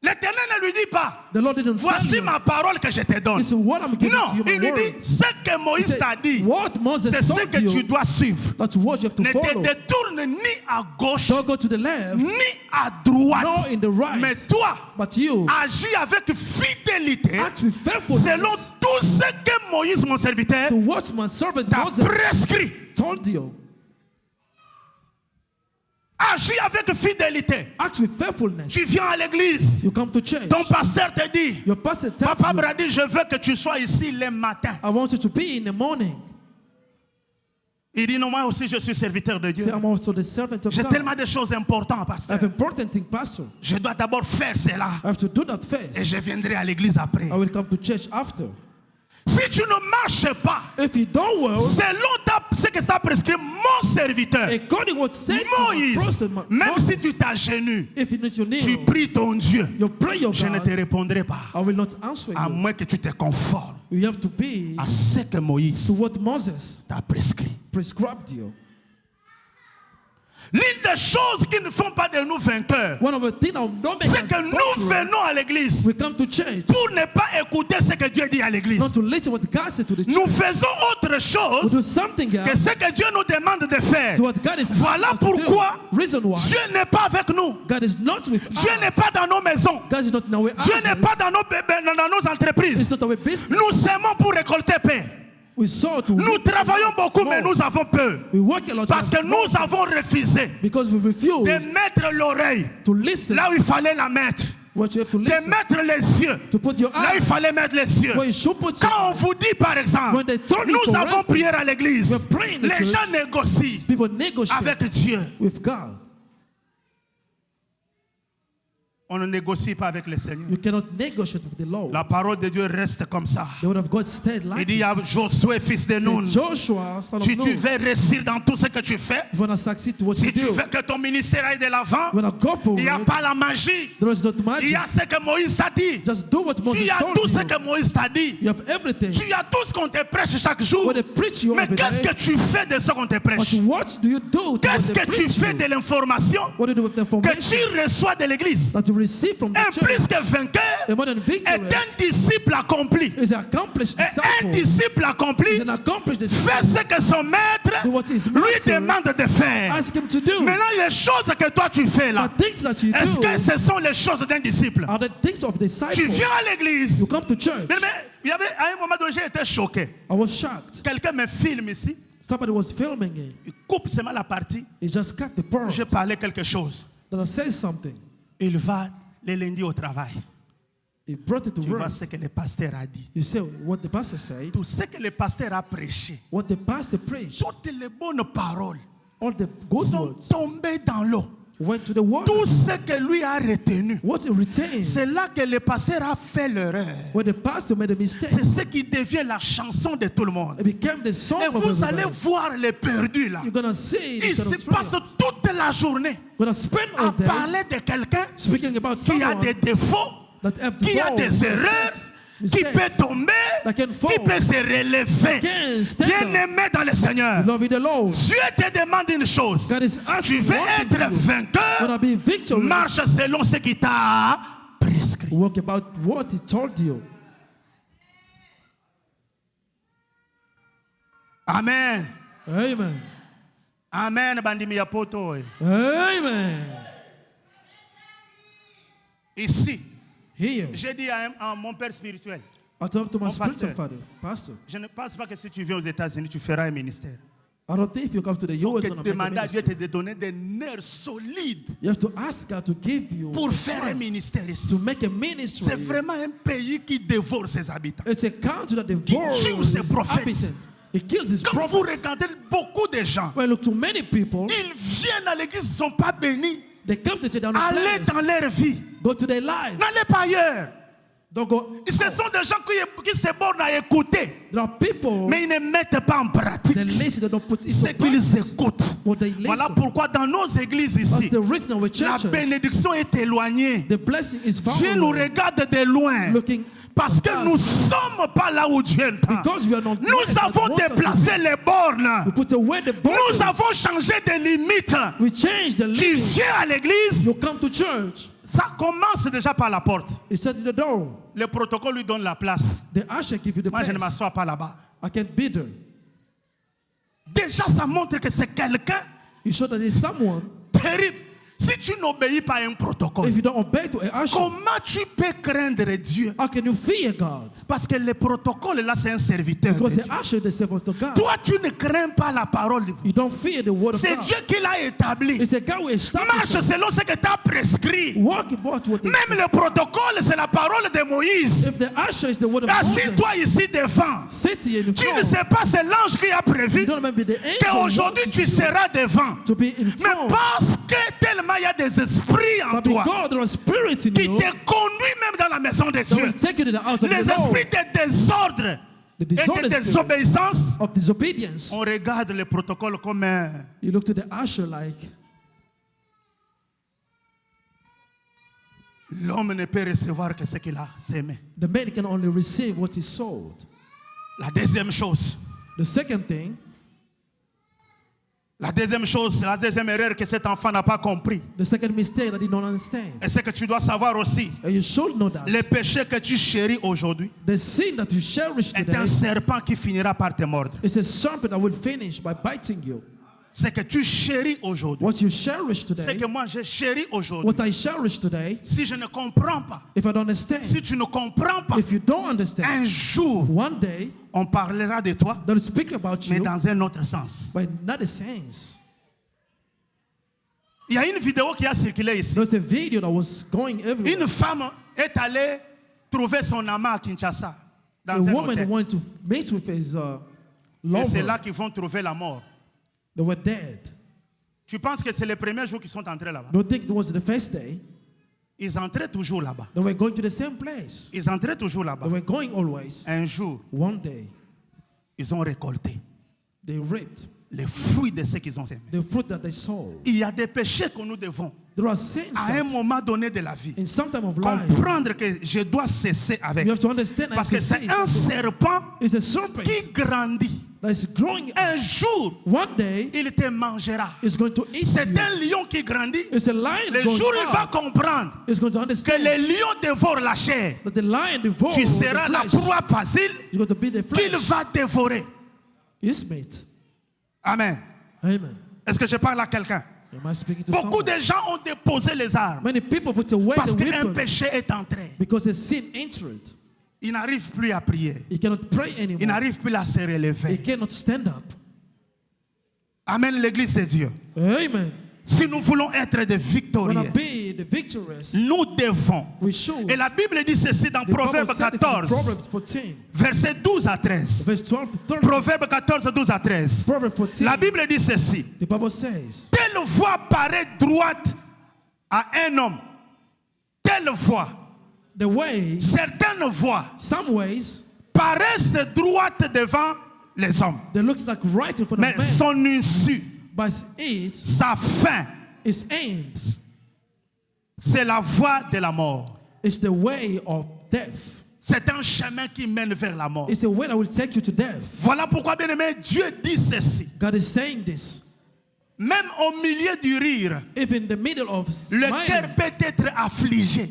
L'Éternel ne lui dit pas, The Lord didn't tell voici you. ma parole que je te donne. This is what I'm giving to Non, you, il my lui word. dit, ce que He Moïse said, t'a dit, what Moses c'est ce told que tu you, dois suivre. that's what you have to Ne te follow. détourne ni à gauche, Don't go to the left, ni à droite. nor in the right. Mais toi, But you agis avec fidélité act with faithfulness selon tout ce que Moïse, mon serviteur, to what my servant t'a Moses prescrit. told you. Agis avec fidélité. Act with faithfulness. Tu viens à l'église. You come to church. Ton pasteur te dit, Your pastor tells Papa you, Brady, je veux que tu sois ici le matin. I want you to be in the morning. Il dit, non, moi aussi je suis serviteur de Dieu. Say, I'm also the servant of J'ai God. tellement de choses importantes, I pasteur. have important thing, pastor. Je dois d'abord faire cela. I have to do that Et first. je viendrai à l'église après. I will come to church after. Si tu ne marches pas If you don't well, selon ce que t'a prescrit mon serviteur, according what said to my Moïse, prophet même si Moses, tu t'agenouilles, if you need to kneel, tu pries ton Dieu, you pray your je ne te God, répondrai pas. I will not answer À you moins que tu te conformes You have to be à ce que Moïse to what Moses t'a prescrit. prescribed you. L'une des choses qui ne font pas de nous vainqueurs, One of the things that don't make c'est us que nous conqueror, venons à l'église we come to church pour ne pas écouter ce que Dieu dit à l'église. not to listen what God said to the Nous church. faisons autre We chose do something que else ce que Dieu nous demande de faire. to what God is Voilà asking us to pourquoi do. Reason why Dieu n'est pas avec nous. God is not with Dieu n'est us. pas dans nos maisons. God is not in our Dieu n'est houses. pas dans nos entreprises. It's not our business. Nous semons pour récolter paix. We saw to Nous reap travaillons beaucoup, small. mais nous avons peur. We work a lot Parce que nous avons refusé because we refuse de mettre l'oreille to listen là où il fallait la mettre. what you have to De listen, mettre les yeux to put your là où il eyes fallait mettre les yeux. where you should put your Quand on eyes. vous dit par exemple, When they told you nous to avons rest, prié à l'église, we're praying in the les church. gens négocient People negotiate avec Dieu. with God. On ne négocie pas avec le Seigneur. You cannot negotiate with the Lord. La parole de Dieu reste comme ça. The word of God stayed Il like dit à this. Josué, fils de Nun, Joshua, son of si tu Nun, veux réussir dans tout ce que tu fais, you want to succeed to what si you tu do. veux que ton ministère aille de l'avant, You want to go for il n'y a it. pas la magie. There is not Il magic. y a ce que Moïse t'a dit. Just do what Moses Tu as told tout ce you. que Moïse t'a dit. You have everything. Tu as tout ce qu'on te prêche chaque jour. What they preach you Mais every qu'est-ce day. que tu fais de ce qu'on te But prêche? what do you do to what Qu'est-ce they que tu preach fais you? de l'information What do you do with the que information tu reçois de l'église? that you receive from the Un church? plus que vainqueur A more than est victorious un disciple accompli. is an accomplished Et un disciple. disciple accompli Is an accomplished fait disciple. ce que son maître Do what his lui master demande de faire. ask him to do. Maintenant, les choses que toi tu fais là, The things that you est-ce que do ce sont les choses d'un disciple? are the things of Tu disciples. viens à l'église. You come to church. Mais il y avait, à un moment donné, j'ai été choqué. I was shocked. Quelqu'un me filme ici. Somebody was filming it. Il coupe seulement la partie. He just cut the part Je parlais quelque chose. that says something. Il va le lundi au travail. He brought it to Tu vois work. ce que le pasteur a dit. You say what the pastor said, Tout ce que le pasteur a prêché. what the pastor preached, Toutes les bonnes paroles all the good sont words tombées dans l'eau. went to the water. Tout ce que lui a retenu. What he retained, C'est là que le pasteur a fait l'erreur. when the pastor made a mistake, C'est ce qui devient la chanson de tout le monde. it became the song Et of vous allez everybody. voir les perdus là. You're gonna see Ils it. se passent toute la journée You're gonna spend à all day parler de quelqu'un speaking about qui a someone des défauts, that have qui a des faults, erreurs, qui mistakes, peut tomber, that can fall, qui peut se relever. can stand Bien up. aimé dans le Seigneur. Love the Lord. Dieu te demande une chose. God is Tu asking veux one thing être to you. vainqueur, Wanna be victorious? marche selon ce qu'il t'a prescrit. Work about what he told you. Amen. Amen. Amen. Bandimi ya poto. Amen. Ici, Here, j'ai dit à mon père spirituel, I talked to my Mon spiritual pasteur. father, pastor. je ne pense pas que si tu viens aux États-Unis, tu feras un ministère. I don't think if you come to the Il faut US, que you're gonna make a demander à Dieu ministry. de te donner des nerfs solides You have to ask God to give you pour the faire un strength ministère ici. to make a ministry. C'est vraiment un pays qui dévore ses habitants. It's a country that devours tue ses his prophètes. inhabitants. It kills his Quand vous prophets. regardez beaucoup de gens, When you look to many people, ils viennent à l'église, ils ne sont pas bénis. they come to church down Allez dans leur vie. go to their lives. N'allez pas ailleurs. Don't go. Ce sont des gens qui se bornent à écouter, There are people mais ils ne mettent pas en pratique that listen, they don't put it ce into qu'ils practice. écoutent. What they listen. Voilà pourquoi dans nos églises That's ici, the reason our la churches, bénédiction est éloignée. the blessing is found Dieu nous away. regarde de loin Looking parce que from nous ne us. sommes pas là où Dieu entend. Because we are not Nous there, avons God wants us to déplacé be. les bornes. We put away the borders. Nous avons changé de limites. We change the Tu limits. viens à l'église, You come to church. ça commence déjà par la porte. It's at the door. Le protocole lui donne la place. The usher give you the Moi, je ne place. m'assois pas là-bas. I can't be there. Déjà, ça montre que c'est quelqu'un You show that there's someone. terrible. Si tu n'obéis pas à un protocole, If you don't obey to a usher, comment tu peux craindre Dieu? how can you fear God? Parce que le protocole, là, c'est un serviteur. Because de the Dieu. usher is the servant of God. Toi, tu ne crains pas la parole. You don't fear the word of C'est God. Dieu qui l'a établi. It's a God who established Marche it. selon ce que tu as prescrit. Walk about what they Même le protocole, c'est la parole de Moïse. If the usher is the word of Moses, Assis-toi ici devant. sit here in Tu ne front. sais pas, c'est l'ange qui a prévu You don't remember the angel qu'aujourd'hui walking tu to you seras devant. to be in Mais front. parce que tellement il y a des esprits en But toi because there are spirits in qui you te conduisent même dans la maison de that Dieu. will take you to the house of Les the Lord. esprits de désordre The et de disorder spirit désobéissance. of disobedience. On regarde le protocole comme un... You look to the usher like L'homme ne peut recevoir que ce qu'il a semé. the man can only receive what he sowed. La deuxième chose, The second thing, la deuxième erreur que cet enfant n'a pas compris, the second mistake that you don't understand, et c'est que tu dois savoir aussi, and you should know that le péché que tu chéris aujourd'hui the sin that you cherish est today un serpent qui finira par te mordre. is a serpent that will finish by biting you. C'est que tu chéris aujourd'hui. What you cherish C'est today, que moi je chéris aujourd'hui. what I cherish today, Si je ne comprends pas, if I don't understand, si tu ne comprends pas, if you don't understand, un jour, one day on parlera de toi, they'll speak about mais you, dans un autre sens. but not the sense. Il y a une vidéo qui a circulé ici. There's a video that was going everywhere. Une femme est allée trouver son amant à Kinshasa, dans A un woman hôtel. went to meet with his Et c'est là lover. qu'ils vont trouver la mort. They were dead. Tu penses que c'est le premier jour qu'ils sont entrés là-bas? Don't think it was the first day. Ils entraient toujours là-bas. They were going to the same place. Ils entraient toujours là-bas. They were going always. Un jour, One day, ils ont récolté they reaped les fruits de ce qu'ils ont semé. the fruit that they sowed. Il y a des péchés que nous devons, There are sins à un that moment donné de la vie, in some time of life, comprendre que je dois cesser avec. you have to understand Parce and que to c'est see un serpent it's a serpent qui grandit. that is growing. Un jour, One day, il te mangera. it's going to eat C'est you. un lion qui grandit. It's a lion Le going jour où il va out. comprendre It's going to que understand le lion dévore la chair, that the lion devours tu the seras la flesh. proie facile It's going to be the qu'il flesh. va dévorer. His mate. Amen. Amen. Est-ce que je parle à quelqu'un? Am I speaking to Beaucoup someone? de gens ont déposé les armes Many people put away parce the qu'un weapon péché est entré. because the sin entered. Ils n'arrivent plus à prier. He cannot pray Ils anymore. n'arrivent plus à se He relever. cannot stand up. Amen, l'église de Dieu. Amen. Si nous voulons être des When victorieux, I be the victorious, nous devons. we should. Et la Bible dit ceci dans The Bible Proverbe said this in 14, Proverbs 14, versets 12 à 13. verse 12 to 13. Proverbe 14, 12 à 13. Proverbs 14. La Bible dit ceci. The Bible says, Telle voie paraît droite à un homme. Telle voie. the way, Certaines voies some ways, paraissent droites devant les hommes. that looks like right in front Mais of man, son issue, but it sa fin, is aimed. c'est la voie de la mort. It's the way of death. C'est un chemin qui mène vers la mort. It's a way that will take you to death. Voilà pourquoi, bien aimé, Dieu dit ceci. God is saying this. Même au milieu du rire, If in the middle of le smiling, cœur peut être affligé.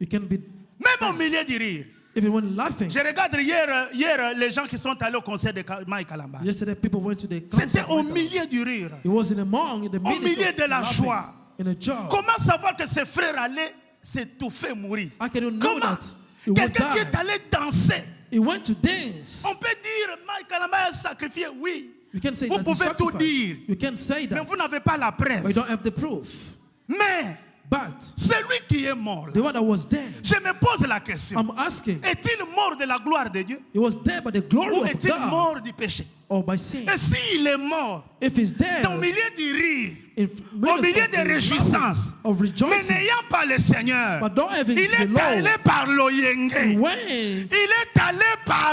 you can be, Même au milieu du rire. even when laughing. Je regarde hier les gens qui sont allés au concert de Mike Kalamba. Yesterday, people went to the C'était concert. au milieu du rire. It was in the Au milieu de la laughing, joie. in a joy. Comment savoir que ses frères allaient s'étouffer, mourir? How can you know Comment? that he would Quelqu'un qui die? est allé danser. He went to dance. On peut dire, Mike Kalamba a sacrifié, oui. You can say Vous that he pouvez tout sacrificed. dire. You can say Mais that, vous n'avez pas la but you preuve. don't have the proof. Mais But celui qui est mort, the là, one that was dead, je me pose la question. I'm asking, Est-il mort de la gloire de Dieu? he was dead by the glory Ou of est-il God mort du péché? or by sin? Et s'il est mort, If he's dead, au milieu du rire, in au milieu des réjouissances, of mais rejoicing, n'ayant pas le Seigneur, but don't having il the est allé Lord, par he l'Oyenge. went Il est allé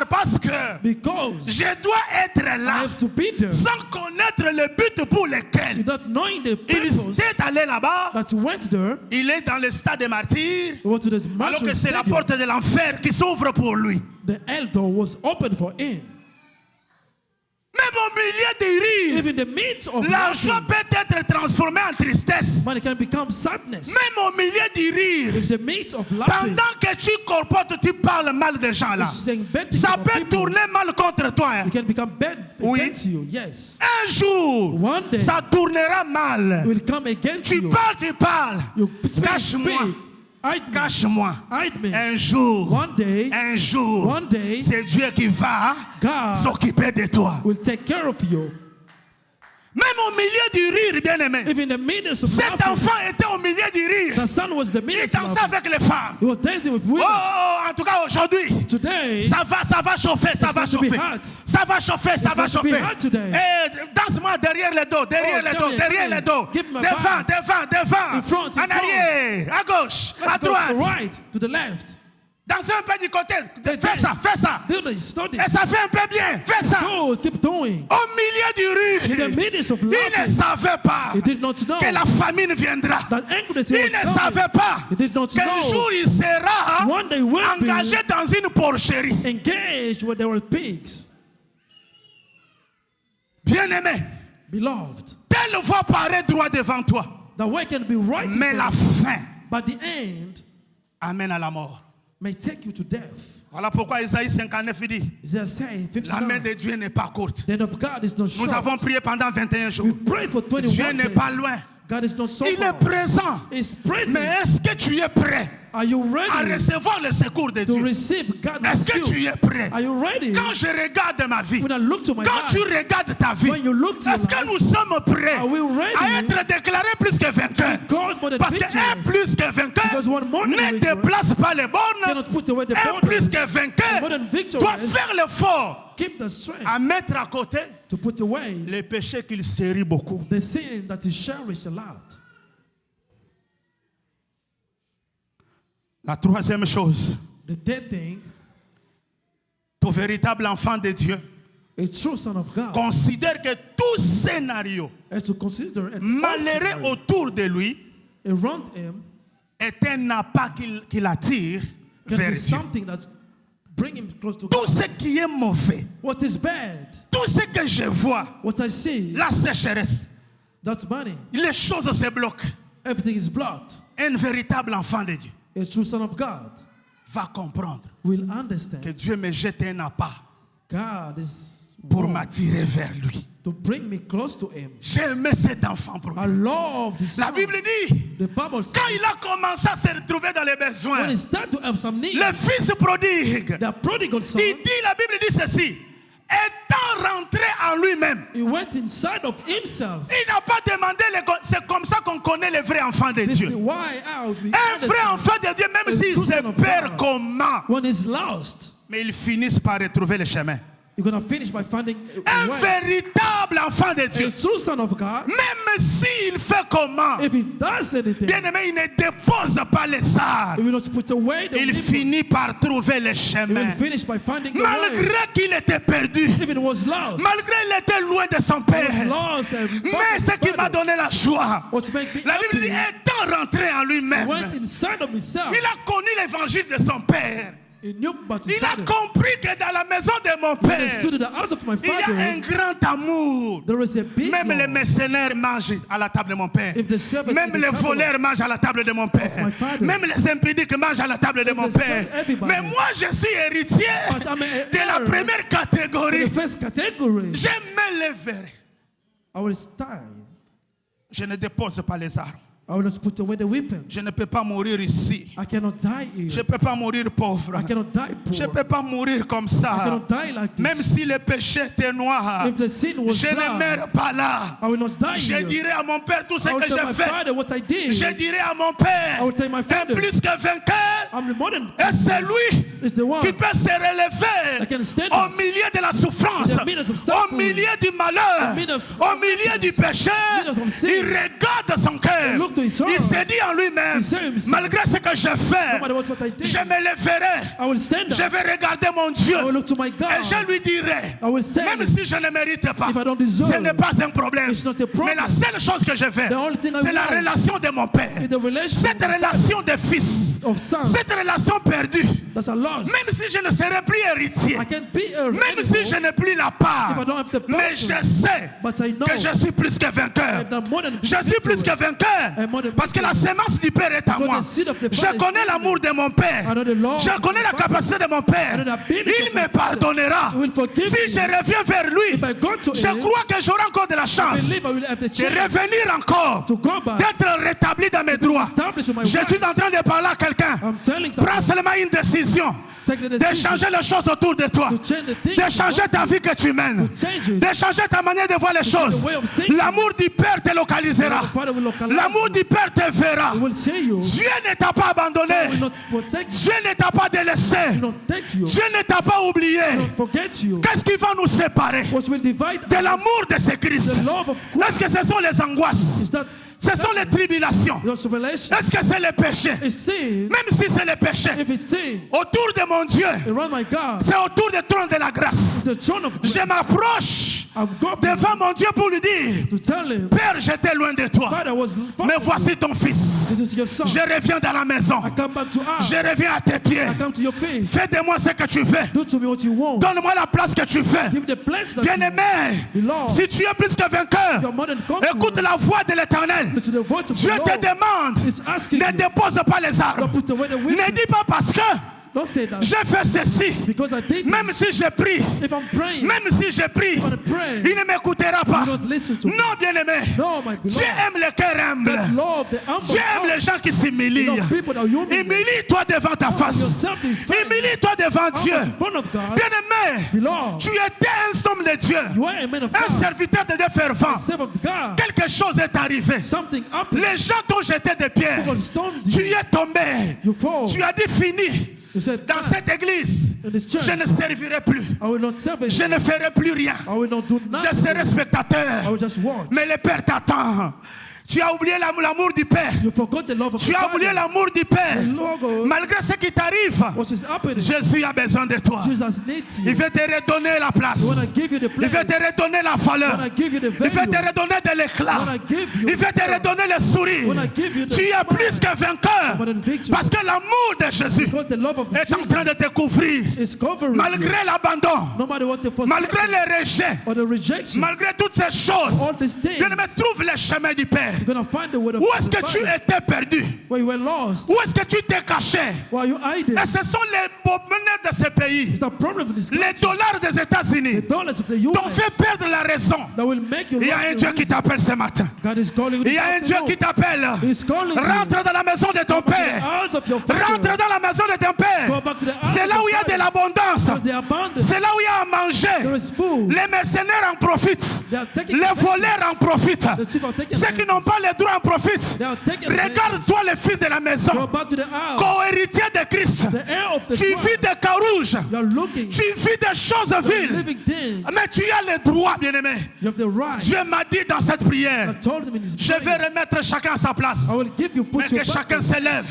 parce que because je dois être I là have to be there sans connaître le but pour lequel without knowing the il purpose est allé là-bas. that he went there. Il est dans le stade des martyrs, He went to this alors que martyr c'est la stadium. porte de l'enfer qui s'ouvre pour lui. The hell door was open for him. Même au milieu du rire, Even in the midst of la laughing, joie peut être transformée en tristesse. man, it can become sadness. Même au milieu du rire, In the midst of laughing, pendant que tu colportes, tu parles mal des gens là. you're saying bad things Ça about peut people, tourner mal contre toi. Hein. you can become bad Oui. against you. Yes. Un jour, One day, ça tournera it mal. will come against Tu you. parles. You speak, Cache-moi. speak. Hide me. Cache-moi. Hide me. Un jour, One day, one day, c'est Dieu qui va God s'occuper de toi. will take care of you. Même au milieu du rire, bien aimé. If in the midst of Cet laughing, enfant était au milieu du rire. the son was the Il midst of dansait laughing. avec les femmes. He was dancing with Oh, women. en tout cas aujourd'hui, Today, ça va chauffer, ça It's va going to be chauffer. hot. Ça va chauffer, ça It's va going to be chauffer. hot today. Et danse-moi derrière le dos, derrière Oh, le come dos, here, derrière come le here. dos. Give me a Devant, back. devant, devant. In front, in En front. arrière, à gauche, à let's go to the droite. right, to the left. Dans un peu du côté, They fais ça, dance. fais ça. Then they study. Et ça fait un peu bien, fais ça. Go, keep doing. Au milieu du In the riz, midst of il ne laughing, savait pas he did not know que la famine viendra. that anguish Il was ne coming. savait pas He did not qu'un know jour il sera one day will be engagé dans une porcherie. engaged when there were pigs. Bien-aimé, Beloved, telle voie paraît droit devant toi, the way can be right, in mais front la of you, fin but the end amène à la mort. may take you to death. Voilà pourquoi Isaïe 59 dit, Isaiah say, la main 59, de Dieu n'est pas courte. the hand of God is not Nous short. avons prié pendant 21 jours. We prayed for Dieu 21 n'est days. pas loin. God is not so Il est far. présent. He's present. Mais est-ce que tu es prêt Are you à ready recevoir le secours de to Dieu? receive God's Est-ce que tu rescue? es prêt? Are you ready? Quand je regarde ma vie, When I look to my quand tu life, regardes ta vie, when you look to your est-ce que life, nous sommes prêts are we ready à être déclarés plus que vainqueurs? God more than Parce qu'un victorious? plus que vainqueur Because one more than ne victorious déplace pas les bornes. cannot put away the Un plus borders. que vainqueur More than doit victorious, faire l'effort keep the strength à mettre à côté to put away les péchés qu'il sérit beaucoup. the sin that is cherished a lot. La troisième chose, The third thing, ton véritable enfant de Dieu a true son of God considère que tout scénario is to consider an malheureux obstacle autour de lui around him est un appât qui l'attire can vers be Dieu. something that bring him close to Tout God. ce qui est mauvais, What is bad, tout ce que je vois, what I see, la sécheresse, that's money. les choses se bloquent. Everything is blocked. Un véritable enfant de Dieu A true son of God va comprendre will que understand Dieu me jette un appât God is pour wrong m'attirer vers lui. to bring me close to him. J'ai aimé cet enfant pour I love this La son. Bible dit, The Bible says quand il a commencé à se retrouver dans les besoins, when he start to have some need, le fils prodigue, the prodigal son, il dit, la Bible dit ceci, étant rentré en lui-même, he went inside of himself. il n'a pas demandé, c'est comme ça qu'on connaît les vrais enfants de This is Dieu. why out we Un vrai understand enfant de Dieu, même the s'il true se son of perd God. comment, when he's lost, mais ils finissent par retrouver le chemin. you're going to finish by finding a Un way. véritable enfant de A Dieu, true son of God, même s'il fait comment, if he does anything, bien aimé, il ne dépose pas les he armes. will not put away the Il evil. finit par trouver le He will chemin. finish by finding the way. Malgré qu'il était perdu, If it was lost, malgré qu'il était loin de son was père, lost and mais ce qui m'a donné la joie, what make me la Bible dit, happy, étant rentré en lui-même, went inside of himself. il a connu l'évangile de son père. He knew about his Il a father. compris que dans la maison de mon He père, understood in the house of my il y a un father, grand amour. there is a big Même les love. mercenaires mangent à la table de mon père. If the servant Même in the les table voleurs mangent à la table de mon père. my father. Même les impudiques mangent à la table de mon the père. serve everybody. Mais moi, je suis héritier But I'm a de la heir première in catégorie. the first category, Je me lèverai. I will stand. Je ne dépose pas les armes. I will not put away the weapons. Je ne peux pas mourir ici. I cannot die Je ne here. peux pas mourir pauvre. I cannot die Je ne poor. peux pas mourir comme I ça. cannot die like Même this. si le péché était noir, If the sin was je ne blood, meurs pas là. I will not die Je here. dirai à mon père tout ce I will que tell j'ai my fait. father what I did. Je dirai à mon père, I will tell my un father, plus que vainqueur, I'm the more than et c'est lui is the one qui peut se relever that can stand au milieu de la souffrance, in the midst of au suffering, milieu du malheur, in the midst of au milieu du péché. midst of sin. Il regarde son cœur. Look to his heart. Il se dit en lui-même, He said himself, malgré ce que je fais, no matter what I did, je me lèverai. I will stand Je up. vais regarder mon Dieu I will look to my God. et je lui dirai, I will stand. même si je ne mérite pas, If I don't deserve, ce n'est pas un problème. it's not a problem. Mais la seule chose que je fais, The only thing I c'est la want relation de mon père. is the relationship Cette relation de fils, of son cette relation perdue, that's a loss. même si je ne serai plus héritier, I can't be a même si je n'ai plus la part, if I don't have the mais portion, je sais but I know que je suis plus que vainqueur. I've done more than Je suis plus que vainqueur I'm more than parce que la semence du Père est à Because moi. the seed of the Je Father is connais in l'amour de mon Père. I know the love Je of connais the la Father. capacité de mon Père. I know the ability Il of me my pardonnera. He will forgive Si me. je reviens vers lui, If I go to je him, crois que j'aurai encore de la I chance believe I will have the de chance revenir encore, to go back, d'être rétabli dans mes droits. establish my Je rights. suis en train de parler à quelqu'un. I'm telling Prends someone, seulement une décision. take the De decision changer les choses autour de toi. to change the things De changer ta vie que tu mènes. to change it. De changer ta manière de voir les choses. the way of thinking. L'amour du Père te localisera. The Father will localize L'amour you. du Père te verra. He will see you. Dieu ne t'a pas He abandonné. will not forsake you. Dieu ne t'a pas He délaissé. will not take you. Dieu ne t'a pas He oublié. will not forget you. Qu'est-ce qui va nous séparer What will divide de us, l'amour de ce Christ? the love of Est-ce Christ, que ce sont les angoisses? is that Ce sont les tribulations. Your tribulation Est-ce que c'est le péché? is sin. Même si c'est le péché, If it's sin, autour de mon Dieu, around my God, c'est autour du trône de la grâce. the throne of grace, Je m'approche I'm going devant mon Dieu pour lui dire, to tell him, Père, j'étais loin de toi, Father was far mais from voici you. ton fils. This is your son. Je reviens dans la maison. I come back to us. Je reviens à tes pieds. I come to your feet. Fais de moi ce que tu veux. Do to me what you want. Donne-moi la place que tu veux. Give the place that you Bien-aimé, belong. si tu es plus que vainqueur, You're more than conqueror. écoute la voix de l'Éternel. Listen to the voice of Dieu the te Lord. demande, He's asking ne you. dépose pas les armes. Don't put away the Ne weapon. dis pas parce que Don't say that. j'ai fait ceci. Because I did Même this. si je prie, If I'm praying, même si je prie, I'm praying. il ne m'écoutera pas. You don't listen to me. Non, bien-aimé. No, my Dieu beloved. aime les cœurs humbles. God love the humble. Dieu aime les gens qui s'humilient. You know, people that humble. Humilie-toi devant ta face. Yourself to his face. Humilie-toi devant Dieu. In front of God. Bien-aimé, Beloved. tu étais un homme de Dieu, You are a man of un God. serviteur de Dieu fervent. A servant of God. Quelque chose est arrivé. Something happened. Les gens t'ont jeté des pierres. People stoned Tu you. es tombé. You fall. Tu as dit fini. You said, Dans cette église, in this church, je ne servirai plus. I will not serve Je it. ne ferai plus rien. I will not do Je nothing. serai I spectateur. will just watch. Mais le Père t'attend. Tu as oublié l'amour du Père. You forgot the love of Tu the as oublié Father. l'amour du Père. The logo, Malgré ce qui t'arrive, what is happening? Jésus a besoin de toi. Jesus needs Il you. veut te redonner la place. He want to give you the Il place. veut te redonner la He valeur. want to give you the Il veut value. te redonner de l'éclat. He want to give you Il veut te the redonner le sourire. wanna give you the Tu es smile. plus que vainqueur. More than victory. Parce que l'amour de Jésus Because the love of est en Jesus train de te couvrir. is covering you. Malgré l'abandon, No matter what the malgré forsaken les rejets, or the rejection, malgré toutes ces choses, all these things, Dieu me trouve le chemin du Père. you're going to find the word of Où est-ce the que tu Father. étais perdu? Where you were lost. Où est-ce que tu t'es caché? Why are you hiding? Et ce sont les bonheurs de ce pays. It's the problem of this Les country. dollars des États-Unis The dollars of the t'ont US fait perdre la raison. that will make you Il y a lost un the Dieu qui reason. t'appelle ce matin. God is calling you Il y a this un Dieu qui afternoon. t'appelle. He's calling you. Rentre dans la maison de ton Go back to the Père. house of your Father. Rentre dans la maison de ton Go Père. back to the house C'est of là your où il y a de Father. l'abondance. Because the abundance. C'est là où il y a à There manger. is food. Les mercenaires en profitent. They are taking Les advantage. voleurs en profitent. The thief are taking Ceux qui n'ont pas les droits en profitent. They are taking advantage. Regarde-toi le fils de la Go maison. back to the house. Co-héritier de Christ. The heir of the Tu throne. vis des carouges. You are looking. Tu vis des choses viles. Living things. Mais tu as le droit, bien-aimé. You have the right. Dieu m'a dit dans cette prière, I told him in his je vais prayer, remettre chacun à sa place. I will give you, Mais put you que back. chacun se lève.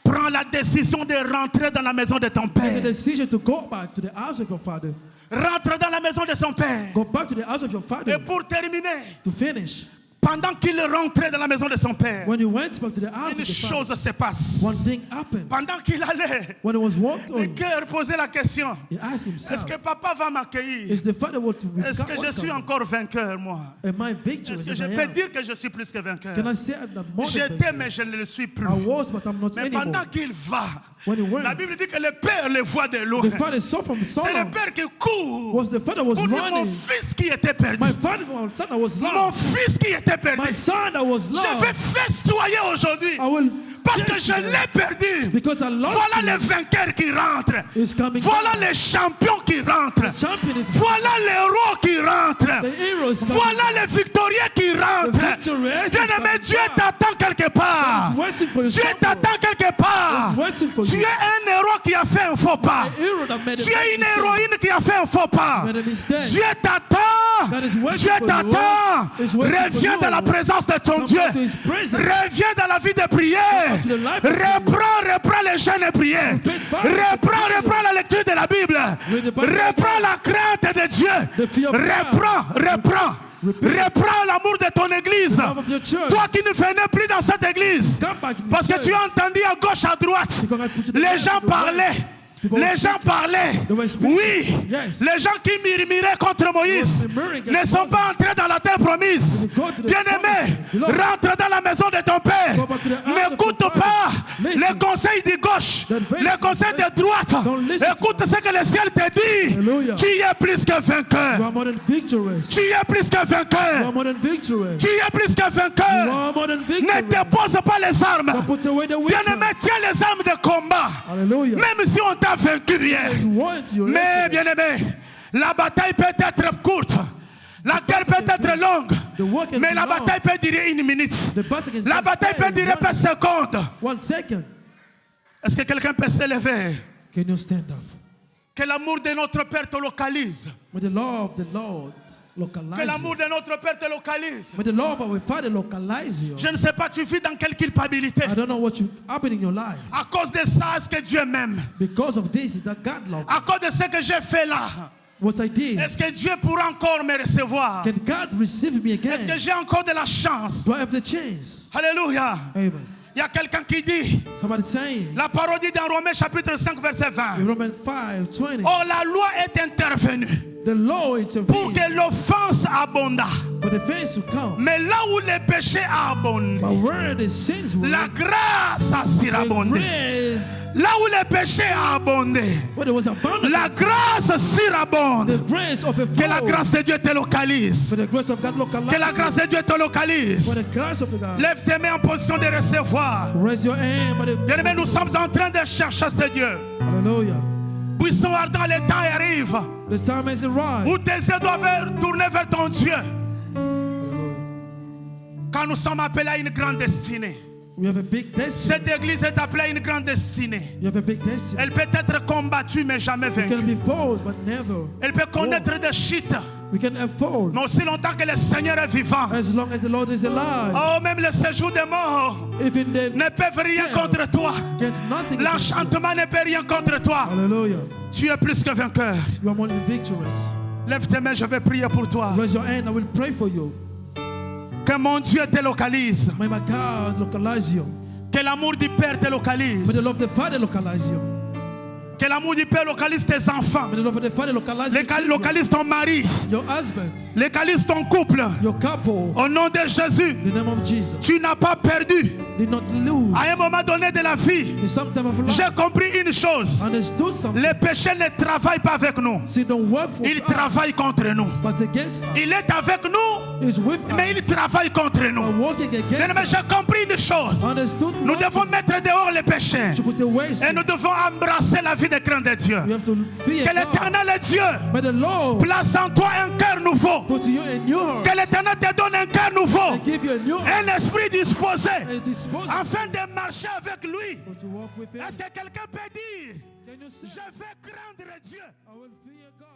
Prends la décision de rentrer dans la maison de ton Make a Père. decision to go back to the house of your father. Rentre dans la maison de son Père. Go back to the house of your Et father pour terminer, to finish. pendant qu'il rentrait dans la maison de son Père, When he went back to the house une of the father, chose se passe. one thing happened. Pendant qu'il allait, When he was walking, le cœur posait la question, he asked est-ce himself, que papa va m'accueillir? is the father what to Est-ce que je suis encore vainqueur, moi? Am I victorious? Est-ce que je as I peux am? dire que je suis plus que vainqueur? Can I say I'm more than J'étais, victorious? mais je ne le suis plus. I was, but I'm not Mais anymore. pendant qu'il va, When he went, la Bible dit que le Père le voit de loin. the father saw from C'est le Solomon. Père qui court Was the father was pour dire mon running? fils qui était perdu. My father, my son that was Mon lost. fils qui était perdu. My son that was Je vais lost. festoyer aujourd'hui I will parce que dance je today l'ai perdu. because I lost Voilà him. le vainqueur qui rentre. Is coming Voilà back. le champion qui rentre. The champion is Voilà l'héros qui rentre. the hero is coming. Voilà le victorieux qui The rentre. victorious is Bien-aimé, coming Dieu back. t'attend quelque part. He's waiting for you. Dieu t'attend quelque part. He's waiting for Tu you. es un héros qui a fait un faux pas. The hero that made a Tu es une mistake. héroïne qui a fait un faux pas. Made a mistake. Dieu t'attend. God is waiting Dieu for t'attend. you. He's waiting for Reviens you. dans la présence de ton Come Dieu. back to his presence. Reviens dans la vie de prière. Come back to the life of Reprends les chaînes de prière. Repeat back to the prayer. Reprends la lecture de la Bible. Read the Bible Reprends again. la crainte de Dieu. The fear of God. Reprends. Repeat. Reprends l'amour de ton église. The love of your church. Toi qui ne venais plus dans cette église. Come back in the Parce que church. tu as entendu à gauche, à droite. Because I put you Les together, gens the way. parlaient. People Les were gens speaking. parlaient. They were speaking. Oui. Yes. Les gens qui murmuraient contre Moïse They were murmuring ne against sont pas entrés dans la terre promise. They go to the Bien-aimé, promise. rentre dans la maison de ton Père. Go back to the house of N'écoute your pas father. les conseils de gauche, The advice les conseils de droite. Don't listen to Écoute ce que le ciel te dit. Hallelujah. Tu es plus que You vainqueur. are more than victorious. Tu es plus que You are vainqueur. more than victorious. Tu es plus que You vainqueur. are more than Ne victorious. dépose pas les armes. Don't put away the Bien-aimé, weapon. tiens les armes de combat. Hallelujah. Même si on t'a vaincu hier. You want you Mais listen. bien-aimé, la bataille peut être courte. La guerre peut être longue. The war can Mais be la long. bataille peut durer une minute. The battle can La just bataille stay peut durer in pas seconde. 1 second. Est-ce que quelqu'un peut se lever? Can you stand up? Que l'amour de notre Père te localise. With the law of the Lord localize Que l'amour you. de notre Père te localise. May the love of our Father localize you. Je ne sais pas, tu vis dans quelle culpabilité. I don't know what you happen in your life. À cause de ça, est-ce que Dieu m'aime? Because of this, is that God loves À cause de ce que j'ai fait là, what I did. est-ce que Dieu pourra encore me recevoir? Can God receive me Est-ce que again? j'ai encore de la chance? Do I have the chance? Alléluia. Amen. Il y a quelqu'un qui dit, Somebody saying la parole dit dans Romains chapitre 5 verset 20. in Romans 5:20, Oh, la loi est intervenue the law pour intervened que l'offense abonde. for the things to come. Mais là où les péchés abondent, But where the sins were, la grâce a the surabondé. grace, Là où les péchés abondent, where there was abundance, la grâce surabonde. the grace of a Que la grâce de Dieu te localise. for the grace of God localize. Que la grâce de Dieu te localise. For the grace of God. Lève tes mains en position de recevoir. Raise your hand. By the, Bien-aimés, nous sommes en train de chercher ce Dieu. hallelujah. Buisson ardent, le temps arrive The time is arrived. où tes yeux doivent tourner vers ton Dieu. Quand nous sommes appelés à une grande destinée, We have a big destiny. cette église est appelée à une grande destinée. You have a big destiny. Elle peut être combattue mais jamais You can vaincue. be false, but never. Elle peut connaître des chutes, We can have false mais aussi longtemps que le Seigneur est vivant. as long as the Lord is alive. Oh, même le séjour des morts Even then, ne peuvent rien contre toi. against nothing. against you. L'enchantement ne peut rien contre toi. Hallelujah. Tu es plus que vainqueur. You are more than victorious. Lève tes mains, je vais prier pour toi. Raise your hand. I will pray for you. Que mon Dieu te localise. May my God localize you. Que l'amour du Père te May localise. the love of the Father localize you. Que l'amour du Père localise tes enfants. May the love of the Father localize your children, Localise ton mari. your husband, Localise ton couple. your couple. Au nom de Jésus, In the name of Jesus. tu n'as pas perdu. Did not lose. À un moment donné de la vie, In some time of life, j'ai compris une chose. understood something. Le péché ne travaille pas avec nous. See, don't work for Il us, travaille contre nous. but against us. Il est avec nous, Is with mais us. il travaille contre But nous. working against Mais us. j'ai compris une chose. Understood. Nous working devons mettre dehors les péchés. to put away Et sin. nous devons embrasser la vie des craintes de Dieu. You have to be Que a God. l'Éternel Dieu May the Lord place en toi un cœur nouveau. put you a new heart Que l'Éternel te donne un cœur nouveau. and give you a new heart Un esprit disposé and dispose afin de marcher avec lui. to walk with him. Est-ce que quelqu'un peut dire, Can you say, je vais craindre Dieu? I will fear God?